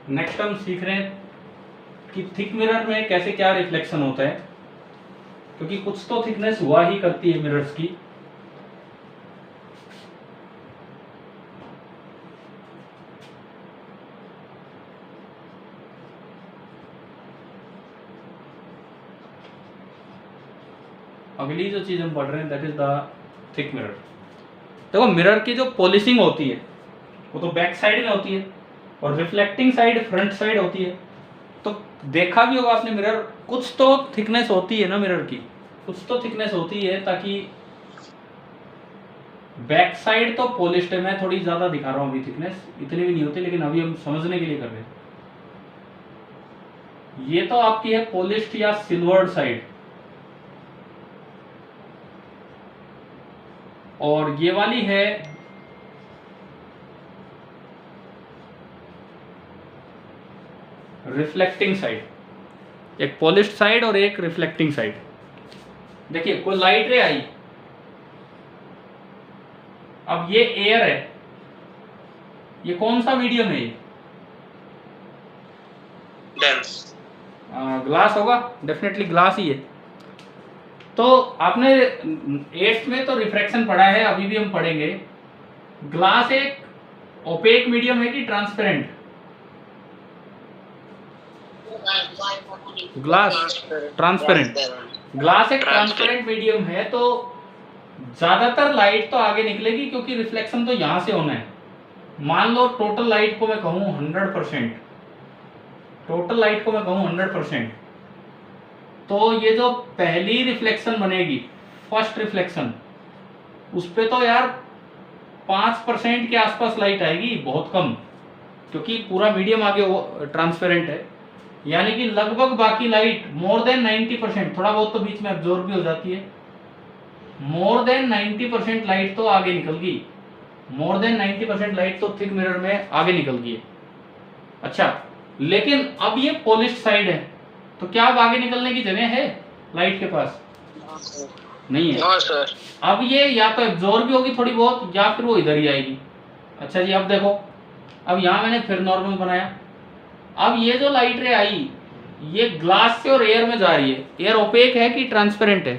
नेक्स्ट हम सीख रहे हैं कि थिक मिरर में कैसे क्या रिफ्लेक्शन होता है, क्योंकि कुछ तो थिकनेस हुआ ही करती है मिरर्स की। अगली जो चीज हम पढ़ रहे हैं that is the thick mirror. देखो, मिरर की जो पॉलिशिंग होती है वो तो बैक साइड में होती है और रिफ्लेक्टिंग साइड फ्रंट साइड होती है। तो देखा भी होगा आपने, मिरर कुछ तो थिकनेस होती है ना, मिरर की कुछ तो थिकनेस होती है, ताकि बैक साइड तो पॉलिश्ड है। मैं थोड़ी ज्यादा दिखा रहा हूं अभी, थिकनेस इतनी भी नहीं होती, लेकिन अभी हम समझने के लिए कर रहे हैं। ये तो आपकी है पॉलिश्ड या सिल्वर्ड साइड, और ये वाली है रिफ्लेक्टिंग साइड। एक पॉलिश्ड साइड और एक रिफ्लेक्टिंग साइड। देखिए, कोई लाइट रे आई, अब ये एयर है, ये कौन सा मीडियम है? ये डेंस ग्लास होगा, डेफिनेटली ग्लास ही है। तो आपने 8th में तो रिफ्रैक्शन पढ़ा है, अभी भी हम पढ़ेंगे। ग्लास एक ओपेक मीडियम है कि ट्रांसपेरेंट? Glass transparent. ग्लास एक ट्रांसपेरेंट मीडियम है, तो ज्यादातर लाइट तो आगे निकलेगी, क्योंकि रिफ्लेक्शन तो यहां से होना है। मान लो टोटल लाइट को मैं कहूं 100%, टोटल लाइट को मैं कहूं 100%, तो ये जो पहली रिफ्लेक्शन बनेगी, फर्स्ट रिफ्लेक्शन, उस पे तो यार 5% के आसपास लाइट आएगी, बहुत कम, क्योंकि पूरा मीडियम आगे ट्रांसपेरेंट है। यानी कि लगभग बाकी लाइट मोर देन 90%, थोड़ा बहुत तो बीच में एब्जॉर्ब भी हो जाती है, मोर देन 90% लाइट तो आगे निकल गई, मोर देन 90% लाइट तो थिक मिरर में आगे निकल गई है। अच्छा, लेकिन अब ये पॉलिश्ड साइड है, तो क्या अब आगे निकलने की जगह है लाइट के पास? नहीं है। No sir. अब ये या तो एब्जॉर्ब भी होगी थोड़ी बहुत, या फिर वो इधर ही आएगी। अच्छा जी, अब देखो, अब यहाँ मैंने फिर नॉर्मल बनाया। अब ये जो लाइट रे आई, ये ग्लास से और एयर में जा रही है। एयर ओपेक है कि ट्रांसपेरेंट है?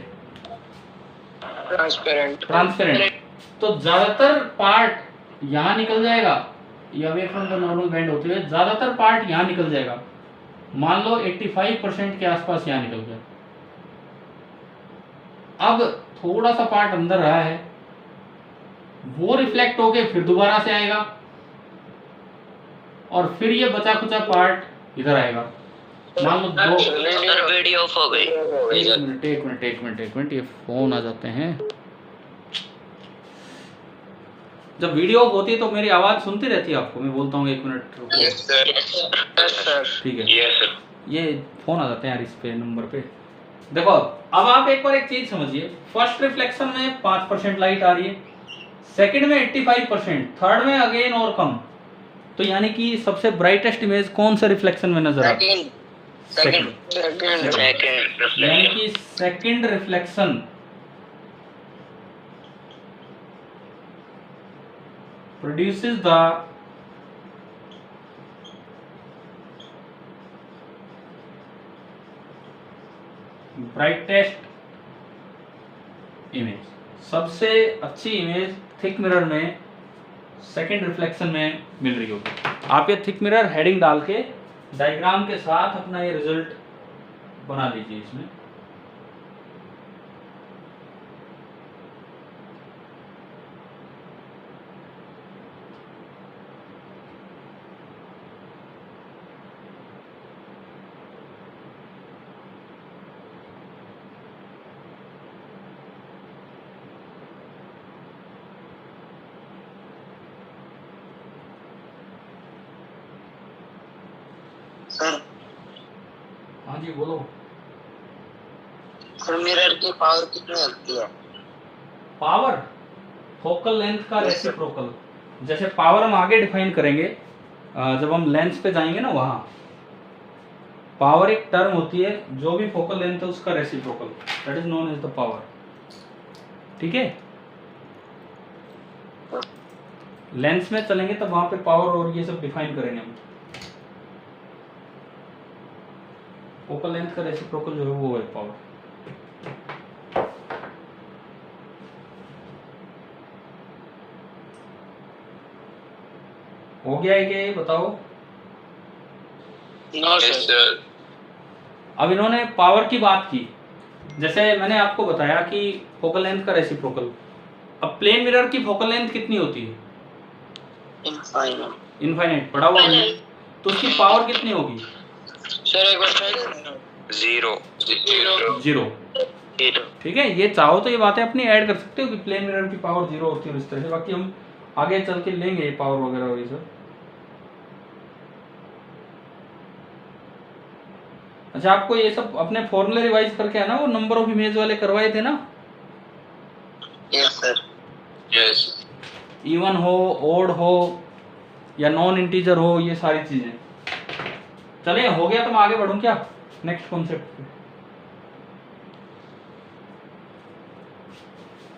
ट्रांसपेरेंट। ट्रांसपेरेंट। तो ज्यादातर पार्ट यहाँ निकल जाएगा, या away from the normal band होते हुए ज्यादातर पार्ट यहाँ निकल जाएगा। मान लो 85% के आसपास यहाँ निकल गया। अब थोड़ा सा पार्ट अंदर रहा है, वो रिफ्लेक्ट होके फिर दोबारा से आएगा, और फिर ये बचा कुचा पार्ट इधर आएगा। मान लो दो, सर वीडियो ऑफ हो गई। एक मिनट, ये फोन आ जाते हैं। जब वीडियो ऑफ होती है तो मेरी आवाज सुनती रहती है आपको? मैं बोलता हूँ 1 मिनट रुको। Yes sir. ठीक है, यस सर। ये फोन आ जाते हैं यार इस पे नंबर पे। देखो अब आप एक बार एक चीज समझिए, फर्स्ट रिफ्लेक्शन में 5% लाइट आ रही है, सेकंड में 85%, थर्ड में अगेन और कम, तो यानी कि सबसे ब्राइटेस्ट इमेज कौन सा रिफ्लेक्शन में नजर आती है? सेकंड यानी कि second reflection produces the brightest image। सबसे अच्छी इमेज थिक मिरर में सेकंड रिफ्लेक्शन में मिल रही होगी। आप ये थिक मिरर हेडिंग डाल के डायग्राम के साथ अपना ये रिजल्ट बना लीजिए इसमें। सर हाँ जी बोलो। सर मिरर की पावर कितनी होती है? पावर फोकल लेंथ का रेसिप्रोकल। जैसे पावर हम आगे डिफाइन करेंगे जब हम लेंस पे जाएंगे ना, वहां पावर एक टर्म होती है, जो भी फोकल लेंथ है उसका reciprocal, that is known as the power. ठीक है, लेंस में चलेंगे तब वहां पे पावर और ये सब डिफाइन करेंगे हम। फोकल लेंथ का रेसिप्रोकल जो है वो है पावर। हो गया है क्या ये बताओ? No sir. अब इन्होंने पावर की बात की, जैसे मैंने आपको बताया कि फोकल लेंथ का रेसिप्रोकल। अब प्लेन मिरर की फोकल लेंथ कितनी होती है? इनफाइनाइट पढ़ा हुआ है, तो उसकी पावर कितनी होगी? सर एक बार जीरो। ठीक है, ये चाहो तो ये बातें अपनी ऐड कर सकते हो कि प्लेन मिरर की पावर 0 होती है इस तरह से। बाकी हम आगे चल के लेंगे ये पावर वगैरह और ये सब। अच्छा, आपको ये सब अपने फॉर्मूले रिवाइज करके है ना, वो नंबर ऑफ इमेज वाले करवाए थे ना? Yes sir. यस। इवन हो, ओड हो या नॉन इंटीजर हो, ये सारी चीजें। चलिए हो गया, तो मैं आगे बढ़ूं क्या नेक्स्ट कॉन्सेप्ट पे?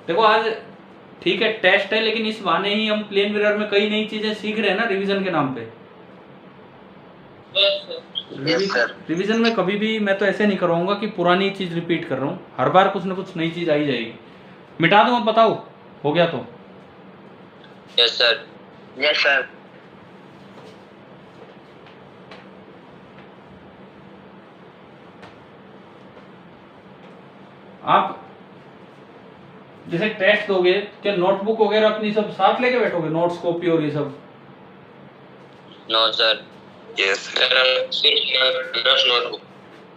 देखो आज ठीक है टेस्ट है, लेकिन इस बहाने ही हम प्लेन मिरर में कई नई चीजें सीख रहे हैं ना रिवीजन के नाम पे। रिवीजन में कभी भी मैं तो ऐसे नहीं करवाऊंगा कि पुरानी चीज रिपीट कर रहा हूँ, हर बार कुछ ना कुछ नई चीज आई जाएगी। मिटा दूं अब बताओ, हो गया तो? Yes sir. Yes sir. आप जैसे टेस्ट दोगे, क्या नोटबुक वगैरह अपनी सब साथ लेके बैठोगे, नोट्स कॉपी और ये सब? No sir. Yes sir. Notebook.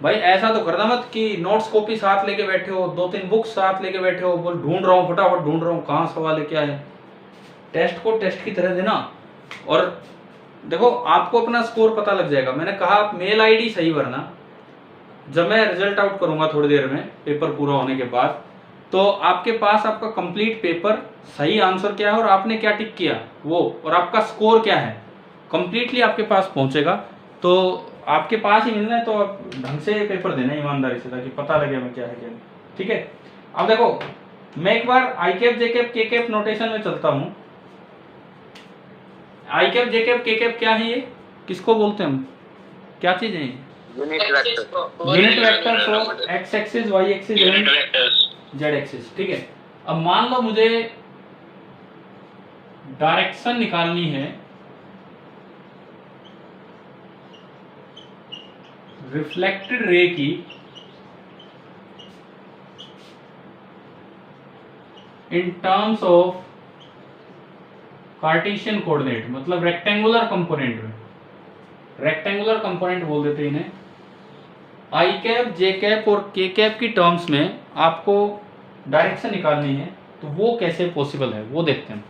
भाई ऐसा तो करना मत कि नोट्स कॉपी साथ लेके बैठे हो, 2-3 बुक्स साथ लेके बैठे हो, बोल ढूंढ रहा हूँ, फटाफट ढूंढ रहा हूँ कहाँ सवाल है क्या है। टेस्ट को टेस्ट की तरह देना। और देखो आपको अपना स्कोर पता लग जाएगा। मैंने कहा आप मेल आईडी सही भरना। जब मैं रिजल्ट आउट करूंगा थोड़ी देर में, पेपर पूरा होने के बाद, तो आपके पास आपका कंप्लीट पेपर, सही आंसर क्या है और आपने क्या टिक किया वो, और आपका स्कोर क्या है, कंप्लीटली आपके पास पहुंचेगा। तो आपके पास ही मिलना है, तो आप ढंग से पेपर देना ईमानदारी से, ताकि पता लगे हमें क्या है क्या नहीं। ठीक है, अब देखो मैं एक बार आई कैप जे कैप के कैप नोटेशन में चलता हूँ। आई कैप जे कैप के कैप क्या है, ये किसको बोलते हैं हम, क्या चीज है? Unit vector. Unit vectors of x axis, y axis and z axis. ठीक है, अब मान लो मुझे डायरेक्शन निकालनी है रिफ्लेक्टेड रे की in terms of Cartesian coordinate, मतलब रेक्टेंगुलर कंपोनेंट में। रेक्टेंगुलर कंपोनेंट बोल देते हैं इन्हें। आई कैप जे कैप और के कैप की टर्म्स में आपको डायरेक्शन निकालनी है, तो वो कैसे पॉसिबल है वो देखते हैं।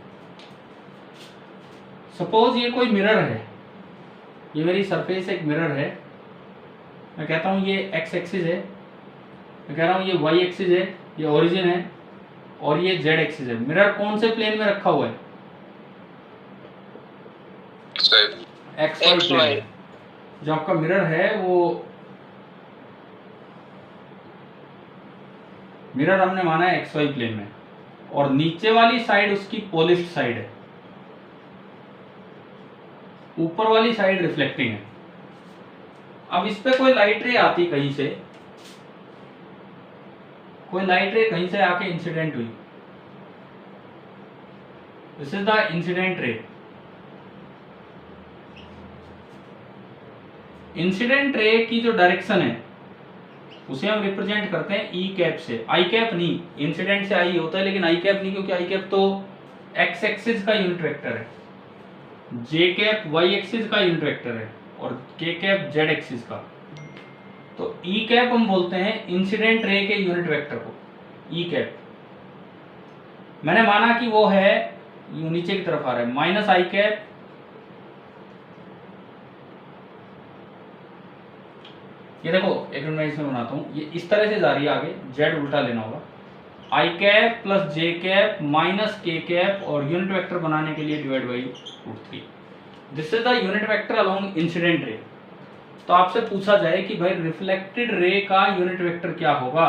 सपोज ये कोई मिरर है, ये मेरी सरफेस एक मिरर है। मैं कहता हूं ये एक्स एक्सिस है, मैं कह रहा हूँ ये वाई एक्सिस है, ये ओरिजिन है और ये जेड एक्सिस है। मिरर कौन से प्लेन में रखा हुआ है? एक्स वाई प्लेन में। जो आपका मिरर है वो मिरर हमने माना है एक्स वाई प्लेन में, और नीचे वाली साइड उसकी पॉलिश्ड साइड है, ऊपर वाली साइड रिफ्लेक्टिंग है। अब इस पे कोई लाइट रे आती कहीं से, कोई लाइट रे कहीं से आके इंसिडेंट हुई, this is the incident ray. Incident ray की जो डायरेक्शन है उसे हम रिप्रेजेंट करते हैं ई कैप से। आई कैप नहीं, इंसिडेंट से आई होता है लेकिन आई कैप नहीं, क्योंकि आई कैप तो एक्स एक्सिस का यूनिट वेक्टर है, जे कैप वाई एक्सिस का यूनिट वेक्टर है और के कैप जेड एक्सिस का। तो ई कैप हम बोलते हैं इंसिडेंट रे के यूनिट वेक्टर को, ई कैप। मैंने माना कि वो है यूं नीचे की तरफ आ रहा है, माइनस आई कैप ये देखो, एक मिनट मैं इसमें बनाता हूँ, ये इस तरह से जा रही है आगे, जेड उल्टा लेना होगा, आई कैप प्लस जे कैप माइनस के कैप और यूनिट वेक्टर बनाने के लिए divide by √3। This is the unit vector along incident ray. तो आपसे पूछा जाए कि भाई रिफ्लेक्टेड रे का यूनिट वेक्टर क्या होगा,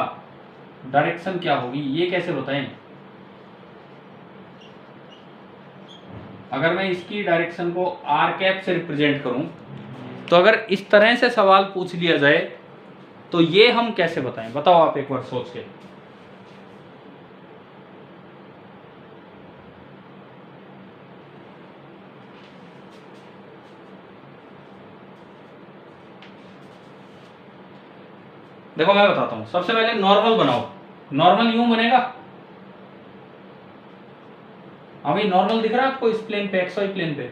डायरेक्शन क्या होगी, ये कैसे बताएं? अगर मैं इसकी डायरेक्शन को आर कैप से रिप्रेजेंट करूं, तो अगर इस तरह से सवाल पूछ लिया जाए तो ये हम कैसे बताएं? बताओ आप एक बार सोच के। देखो मैं बताता हूं, सबसे पहले नॉर्मल बनाओ। नॉर्मल यूं बनेगा, अभी नॉर्मल दिख रहा है आपको इस प्लेन पे, एक्स वाई प्लेन पे?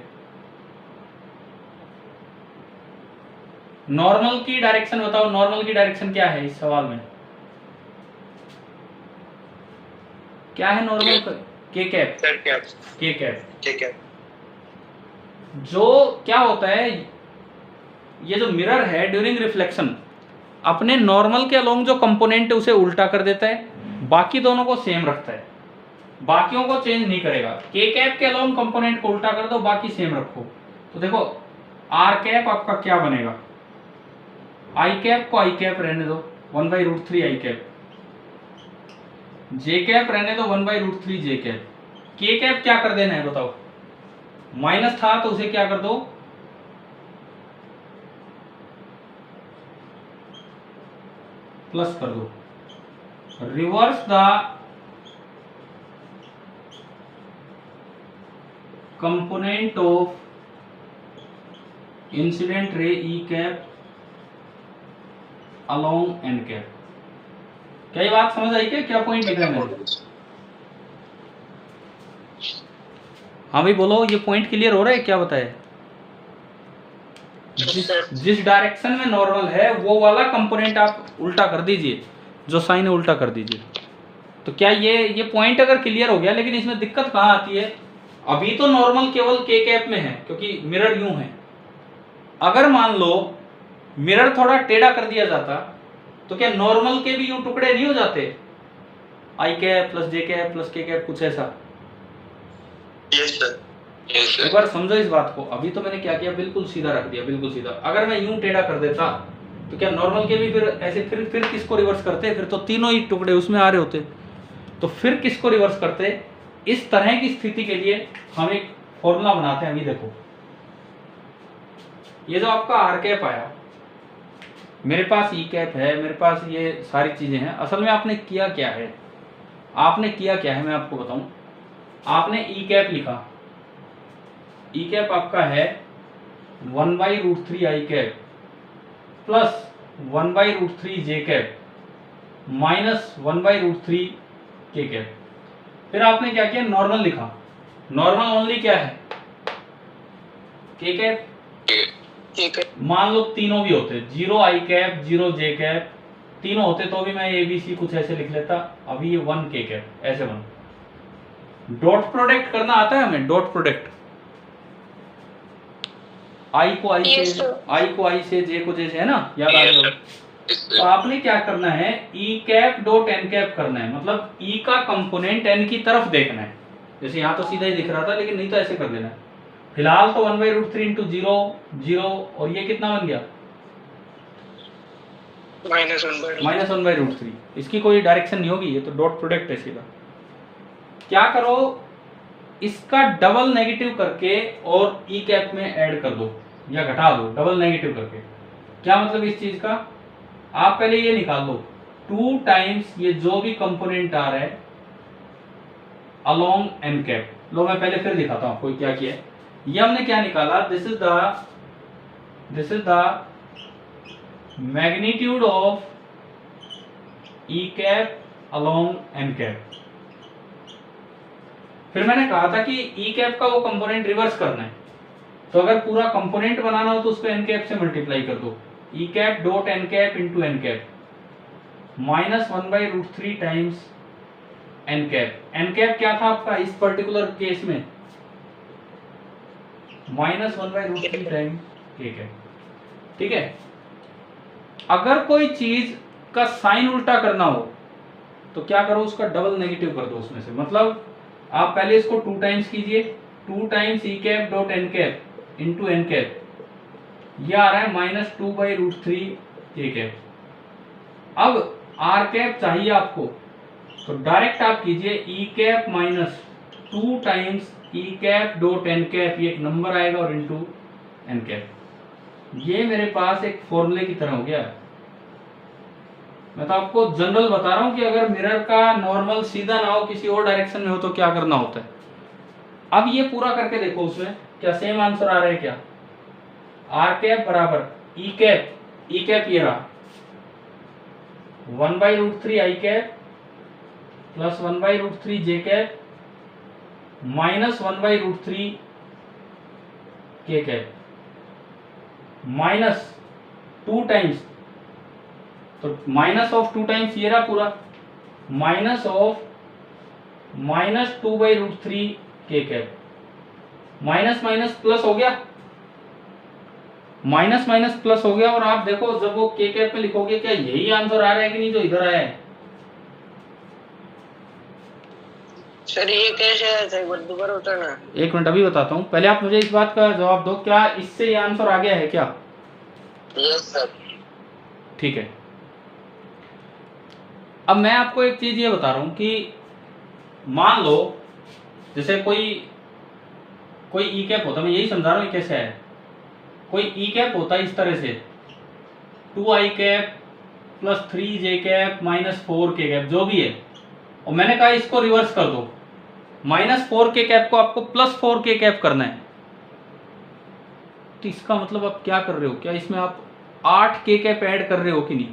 नॉर्मल की डायरेक्शन बताओ, नॉर्मल की डायरेक्शन क्या है इस सवाल में? क्या है नॉर्मल? के कैप, के कैप। जो क्या होता है, ये जो मिरर है ड्यूरिंग रिफ्लेक्शन अपने नॉर्मल के अलोंग जो कंपोनेंट है उसे उल्टा कर देता है, बाकी दोनों को सेम रखता है, बाकियों को चेंज नहीं करेगा। के कैप के अलोंग कंपोनेंट को उल्टा कर दो, बाकी सेम रखो। तो देखो आर कैप आपका क्या बनेगा, आई कैप को आई कैप रहने दो 1/√3 आई कैप, जे कैप रहने दो 1/√3 जे कैप, के कैप क्या कर देना है बताओ? माइनस था तो उसे क्या कर दो, प्लस कर दो। Reverse the component of incident ray e cap along n cap. क्या ये बात समझ आई क्या पॉइंट लिख रहे हैं? हाँ भाई बोलो, ये पॉइंट क्लियर हो रहा है क्या? बताए जिस डायरेक्शन में नॉर्मल है वो वाला कंपोनेंट आप उल्टा कर दीजिए, जो साइन है उल्टा कर दीजिए। तो क्या ये पॉइंट अगर क्लियर हो गया, लेकिन इसमें दिक्कत कहाँ आती है? अभी तो नॉर्मल केवल के कैप में है क्योंकि मिरर यूं है। अगर मान लो मिरर थोड़ा टेढ़ा कर दिया जाता तो क्या नॉर्मल के भी यूं टुकड़े नहीं हो जाते? आई कैप प्लस जे कैप प्लस के कैप, कुछ ऐसा। Yes sir. एक बार समझो इस बात को। अभी तो मैंने क्या किया, बिल्कुल सीधा रख दिया, बिल्कुल सीधा। अगर मैं यूं टेढ़ा कर देता तो क्या नॉर्मल के भी फिर ऐसे फिर किसको रिवर्स करते? फिर तो तीनों ही टुकड़े उसमें आ रहे होते। तो फिर किसको रिवर्स करते? इस तरह की स्थिति के लिए हम एक फॉर्मूला बनाते हैं। अभी देखो, ये जो आपका आर कैप आया, मेरे पास ई कैप है, मेरे पास ये सारी चीजें हैं। असल में आपने किया क्या है, मैं आपको बताऊं। आपने ई कैप लिखा, ई कैप आपका है 1/√3 आई कैप प्लस 1/√3 जे कैप माइनस 1/√3 के कैप। फिर आपने क्या किया, नॉर्मल लिखा। नॉर्मल ओनली क्या है? के कैप। मान लो तीनों भी होते, 0 आई कैप 0 जे कैप, तीनों होते तो भी मैं ABC कुछ ऐसे लिख लेता। अभी ये 1 के कैप, ऐसे 1। डॉट प्रोडक्ट करना आता है हमें? डॉट प्रोडक्ट, आई को आई से, जे को जे से, है ना? याद आ गया? तो आपने क्या करना है, e cap dot N cap करना है, मतलब ई का कंपोनेंट एन की तरफ देखना है। जैसे यहाँ तो सीधा ही दिख रहा था, लेकिन नहीं तो ऐसे कर देना है। फिलहाल तो 1/√3 इंटू 0 0, और ये कितना बन गया -1/√3। इसकी कोई डायरेक्शन नहीं होगी, ये तो डॉट प्रोडक्ट है सीधा। क्या करो, इसका डबल नेगेटिव करके और ई कैप में ऐड कर दो या घटा दो, डबल नेगेटिव करके। क्या मतलब इस चीज का, आप पहले ये निकाल लो 2 टाइम्स ये जो भी कंपोनेंट आ रहा है अलोंग एन कैप। लो मैं पहले फिर दिखाता हूं आपको क्या किया है। ये हमने क्या निकाला, this is the magnitude of e cap along n cap. फिर मैंने कहा था कि ई कैप का वो कंपोनेंट रिवर्स करना है, तो अगर पूरा कंपोनेंट बनाना हो तो उसको एन कैप से मल्टीप्लाई कर दो। E cap dot N cap into N cap -1/√3 times N cap. N cap क्या था आपका इस पर्टिकुलर केस में, -1/√3 टाइम के कैप। ठीक है, अगर कोई चीज का साइन उल्टा करना हो तो क्या करो, उसका डबल नेगेटिव कर दो उसमें से। मतलब आप पहले इसको 2 टाइम्स कीजिए, 2 times E cap dot N cap into N cap, ये आ रहा है -2/√3 के कैप। अब आर कैप चाहिए आपको, तो डायरेक्ट आप कीजिए ई cap -2 times E cap dot N cap, ये एक नंबर आएगा, और इंटू एन कैप। ये मेरे पास एक फॉर्मूले की तरह हो गया। मैं तो आपको जनरल बता रहा हूं कि अगर मिरर का नॉर्मल सीधा ना हो, किसी और डायरेक्शन में हो, तो क्या करना होता है। अब ये पूरा करके देखो, उसमें क्या सेम आंसर आ रहा है क्या। आर कैप बराबर ई कैप ये रहा 1/√3 आई कैप प्लस 1/√3 जे कैप -1/√3 के कैप -2 टाइम्स, तो माइनस ऑफ 2 टाइम्स ये रहा पूरा, माइनस ऑफ -2/√3 के कैप। माइनस माइनस प्लस हो गया, माइनस माइनस प्लस हो गया। और आप देखो जब वो के कैप में लिखोगे, क्या यही आंसर आ रहा है कि नहीं जो इधर आया है। सर ये कैसे आया था, एक बार दोबारा बताना। एक मिनट अभी बताता हूँ, पहले आप मुझे इस बात का जवाब दो, क्या इससे ये आंसर आ गया है क्या। Yes sir. ठीक है, अब मैं आपको एक चीज ये बता रहा हूं कि मान लो जैसे कोई ई कैप होता, मैं यही समझा रहा हूं कैसे है। कोई ई कैप होता है इस तरह से 2 आई कैप प्लस 3 जे कैप -4 के कैप, जो भी है, और मैंने कहा इसको रिवर्स कर दो, -4 के कैप को आपको +4 के कैप करना है। तो इसका मतलब आप क्या कर रहे हो, क्या इसमें आप 8 के कैप ऐड कर रहे हो कि नहीं।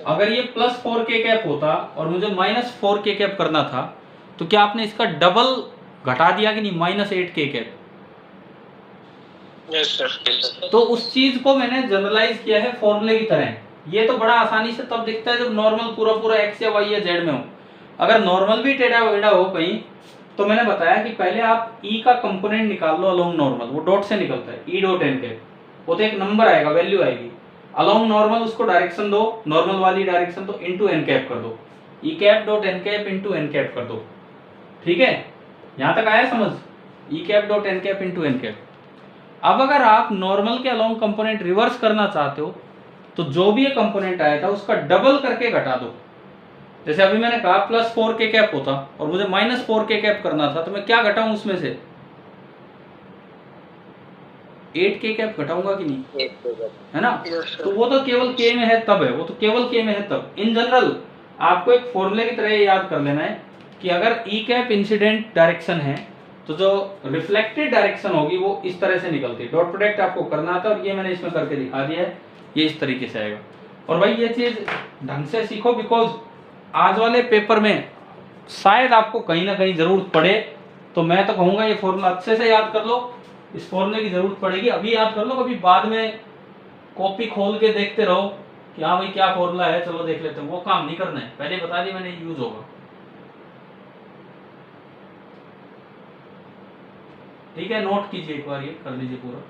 अगर ये +4 के कैप होता और मुझे -4 के कैप करना था, तो क्या आपने इसका डबल घटा दिया कि नहीं, -8 के कैप। Yes sir. तो उस चीज को मैंने जनरलाइज किया है फॉर्मूले की तरह। ये तो बड़ा आसानी से तब दिखता है जब नॉर्मल पूरा पूरा एक्स या वाई या जेड में हो। अगर नॉर्मल भी टेढ़ा वेढ़ा हो कहीं, तो मैंने बताया कि पहले आप ई का कंपोनेंट निकाल लो अलोंग नॉर्मल, वो डॉट से निकलता है, ई डॉट एन कैप, वो तो एक नंबर आएगा, वैल्यू आएगी। अलोंग नॉर्मल उसको डायरेक्शन दो, नॉर्मल वाली डायरेक्शन तो इंटू एन कैप कर दो, E cap dot N cap into N cap कर दो। ठीक है, यहां तक आया समझ, E cap dot N cap into N cap. अब अगर आप नॉर्मल के अलोंग कंपोनेंट रिवर्स करना चाहते हो, तो जो भी ये कंपोनेंट आया था उसका डबल करके घटा दो। जैसे अभी मैंने कहा +4 के कैप होता और मुझे -4 के कैप करना था, तो मैं क्या घटाऊं उसमें से, 8 के कैप घटाऊंगा कि नहीं, है ना। तो वो तो केवल के में है तब है, वो तो केवल के में है तब। इन जनरल आपको एक फॉर्मूले की तरह याद कर लेना है कि अगर ई कैप इंसिडेंट डायरेक्शन है, तो जो रिफ्लेक्टेड डायरेक्शन होगी वो इस तरह से निकलती है। डॉट प्रोडक्ट आपको करना था, और ये मैंने इसमें करके दिखा दिया है, ये इस तरीके से आएगा। और भाई ये चीज ढंग से सीखो, बिकॉज आज वाले पेपर में शायद आपको कहीं ना कहीं जरूरत पड़े। तो मैं तो कहूंगा ये फॉर्मूला अच्छे से याद कर लो, इस फॉर्मूले की जरूरत पड़ेगी, अभी याद कर लो, कभी बाद में कॉपी खोल के देखते रहो कि हाँ भाई क्या फॉर्मूला है, चलो देख लेते हैं, वो काम नहीं करना है, पहले बता दी मैंने, यूज होगा। ठीक है, नोट कीजिए एक बार, ये कर लीजिए पूरा।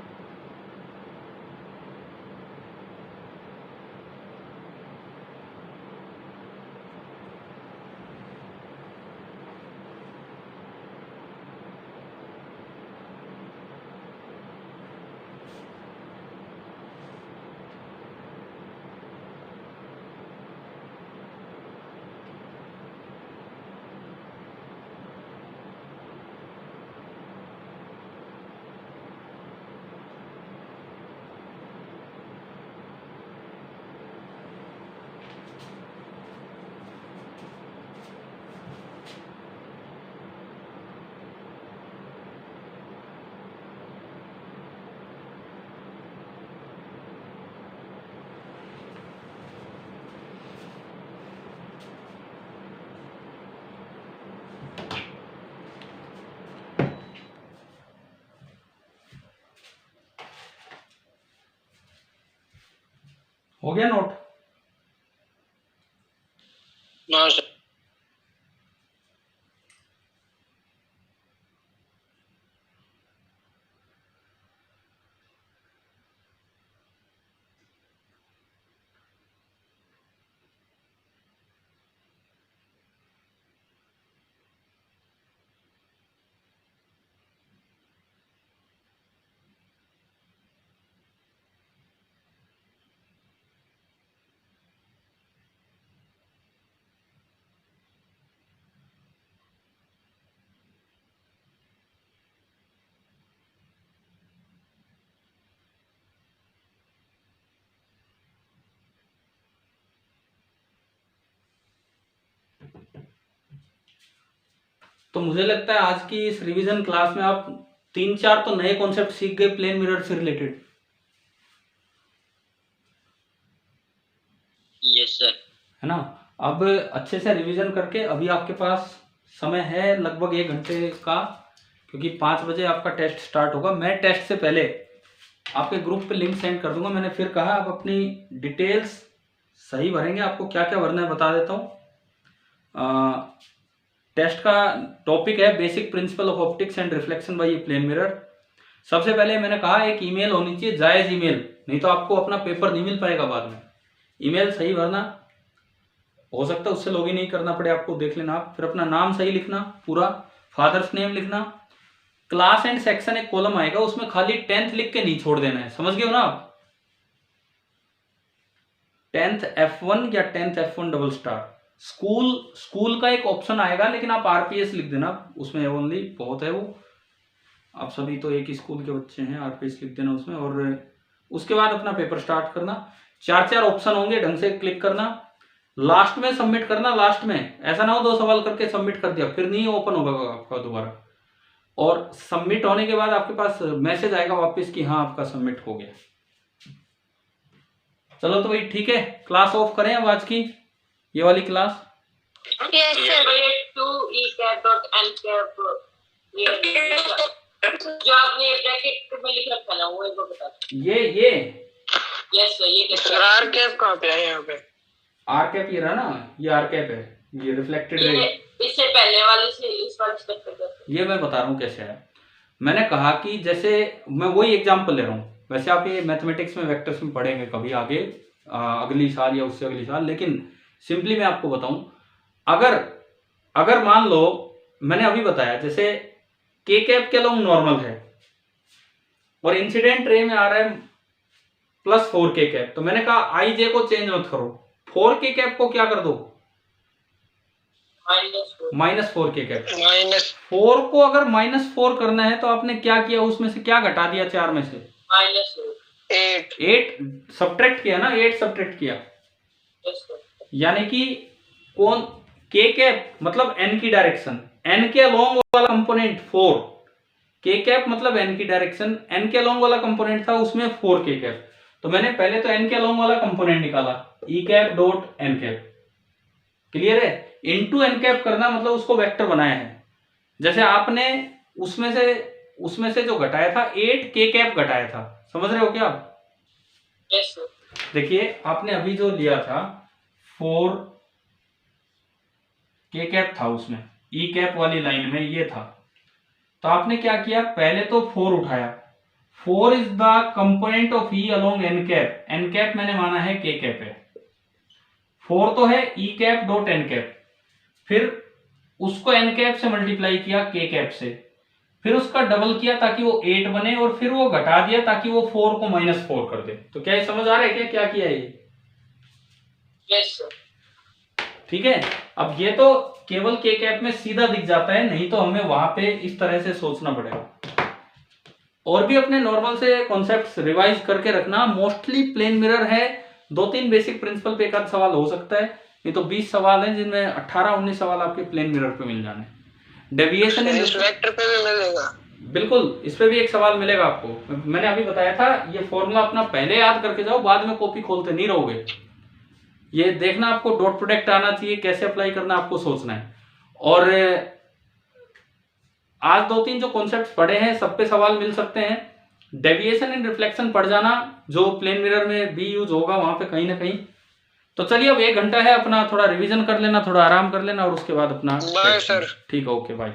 हो गया नोट? No sir. तो मुझे लगता है आज की इस रिवीजन क्लास में आप 3-4 तो नए कॉन्सेप्ट सीख गए प्लेन मिरर से रिलेटेड। Yes sir. है ना? अब अच्छे से रिवीजन करके अभी आपके पास समय है लगभग 1 घंटे का, क्योंकि 5 बजे आपका टेस्ट स्टार्ट होगा। मैं टेस्ट से पहले आपके ग्रुप पे लिंक सेंड कर दूंगा। मैंने फिर कहा आप अपनी डिटेल्स सही भरेंगे। आपको क्या क्या भरना है बता देता हूँ। टेस्ट का टॉपिक है basic principle of optics and reflection by plane mirror. सबसे पहले मैंने कहा एक ईमेल होनी चाहिए, जायज ईमेल, नहीं तो आपको अपना पेपर नहीं मिल पाएगा बाद में। ईमेल सही भरना, हो सकता है उससे लॉगिन नहीं करना पड़े आपको, देख लेना आप। फिर अपना नाम सही लिखना, पूरा फादर्स नेम लिखना। क्लास एंड सेक्शन एक कॉलम आएगा, उसमें खाली 10th लिख के नहीं छोड़ देना है, समझ गए हो ना आप? 10th F1 या 10th F1 double star. School का एक ऑप्शन आएगा, लेकिन आप RPS लिख देना, उसमें ओनली बहुत है वो। आप सभी तो एक ही स्कूल के बच्चे हैं, RPS लिख देना उसमें। और उसके बाद अपना पेपर स्टार्ट करना। 4 ऑप्शन होंगे, ढंग से क्लिक करना, लास्ट में सबमिट करना। लास्ट में ऐसा ना हो 2 सवाल करके सबमिट कर दिया, फिर नहीं ओपन होगा आपका दोबारा। और सबमिट होने के बाद आपके पास मैसेज आएगा वापस कि हाँ आपका सबमिट हो गया। चलो तो भाई ठीक है, क्लास ऑफ करें अब आज की ये वाली क्लास। Yes sir. ये 2ecap.ncap ये जो आपने ब्रैकेट में लिख रखा ना, वो एक बार बता दो। ये यस सर। ये कैसे? आर कैप कहाँ पे है? यहाँ पे आर कैप ये रहा ना, ये आर कैप है, ये रिफ्लेक्टेड रे। इससे पहले वाले से इस वाले स्टेप पे कैसे? ये मैं बता रहा हूँ कैसे है। मैंने कहा कि जैसे मैं वही एग्जांपल ले रहा हूँ, वैसे आप ये मैथमेटिक्स में वेक्टर्स में पढ़ेंगे कभी आगे, अगली साल या उससे अगली साल, लेकिन सिंपली मैं आपको बताऊं, अगर मान लो मैंने अभी बताया जैसे के कैप के लॉन्ग नॉर्मल है और इंसिडेंट रे में आ रहा है +4 के कैप, तो मैंने कहा आई को चेंज मत करो, 4 के कैप को क्या कर दो, -4 के कैप। -4 को अगर -4 करना है तो आपने क्या किया, उसमें से क्या घटा दिया 4 में से? -8 सब्ट्रैक्ट किया ना, 8 सब्ट्रैक्ट किया। यानी कि कौन के कैप मतलब n की डायरेक्शन, n के अलोंग वाला कंपोनेंट 4, के कैप मतलब n की डायरेक्शन, n के अलोंग वाला कंपोनेंट था उसमें 4 के कैप। तो मैंने पहले तो n के अलोंग वाला कंपोनेंट निकाला, E cap dot n cap. Clear है? इनटू n कैप करना मतलब उसको वेक्टर बनाया है। जैसे आपने उसमें से जो घटाया था 8 के कैप घटाया था, समझ रहे हो क्या आप? Yes sir. देखिए आपने अभी जो लिया था 4 के कैप था, उसमें ई कैप वाली लाइन में ये था, तो आपने क्या किया, पहले तो 4 उठाया, 4 is the component of e along n cap, N cap मैंने माना है के कैप है, 4 तो है e cap dot N cap, फिर उसको एन कैप से मल्टीप्लाई किया के कैप से, फिर उसका डबल किया ताकि वो 8 बने, और फिर वो घटा दिया ताकि वो 4 को -4 कर दे। तो क्या ये समझ आ रहा है क्या किया है ये? Yes sir. ठीक है, अब ये तो केवल के कैप में सीधा दिख जाता है, नहीं तो हमें वहां पे इस तरह से सोचना पड़ेगा। और भी अपने नॉर्मल से कॉन्सेप्ट्स रिवाइज करके रखना। मोस्टली प्लेन मिरर है, 2-3 बेसिक प्रिंसिपल पे एक आध सवाल हो सकता है, नहीं तो 20 सवाल है जिनमें 18-19 सवाल आपके प्लेन मिरर पे मिल जाने। डेविएशन इस वेक्टर पे भी मिलेगा, बिल्कुल इस पे भी एक सवाल मिलेगा आपको। मैंने अभी बताया था ये फॉर्मूला अपना पहले याद करके जाओ, बाद में कॉपी खोलते नहीं रहोगे। ये देखना आपको डॉट प्रोडक्ट आना चाहिए, कैसे अप्लाई करना आपको सोचना है। और आज 2-3 जो कॉन्सेप्ट्स पढ़े हैं सब पे सवाल मिल सकते हैं। डेविएशन इन रिफ्लेक्शन पढ़ जाना, जो प्लेन मिरर में भी यूज होगा वहां पे कहीं ना कहीं। तो चलिए अब 1 घंटा है, अपना थोड़ा रिवीजन कर लेना, थोड़ा आराम कर लेना और उसके बाद अपना बाय सर। ठीक है, ओके बाय।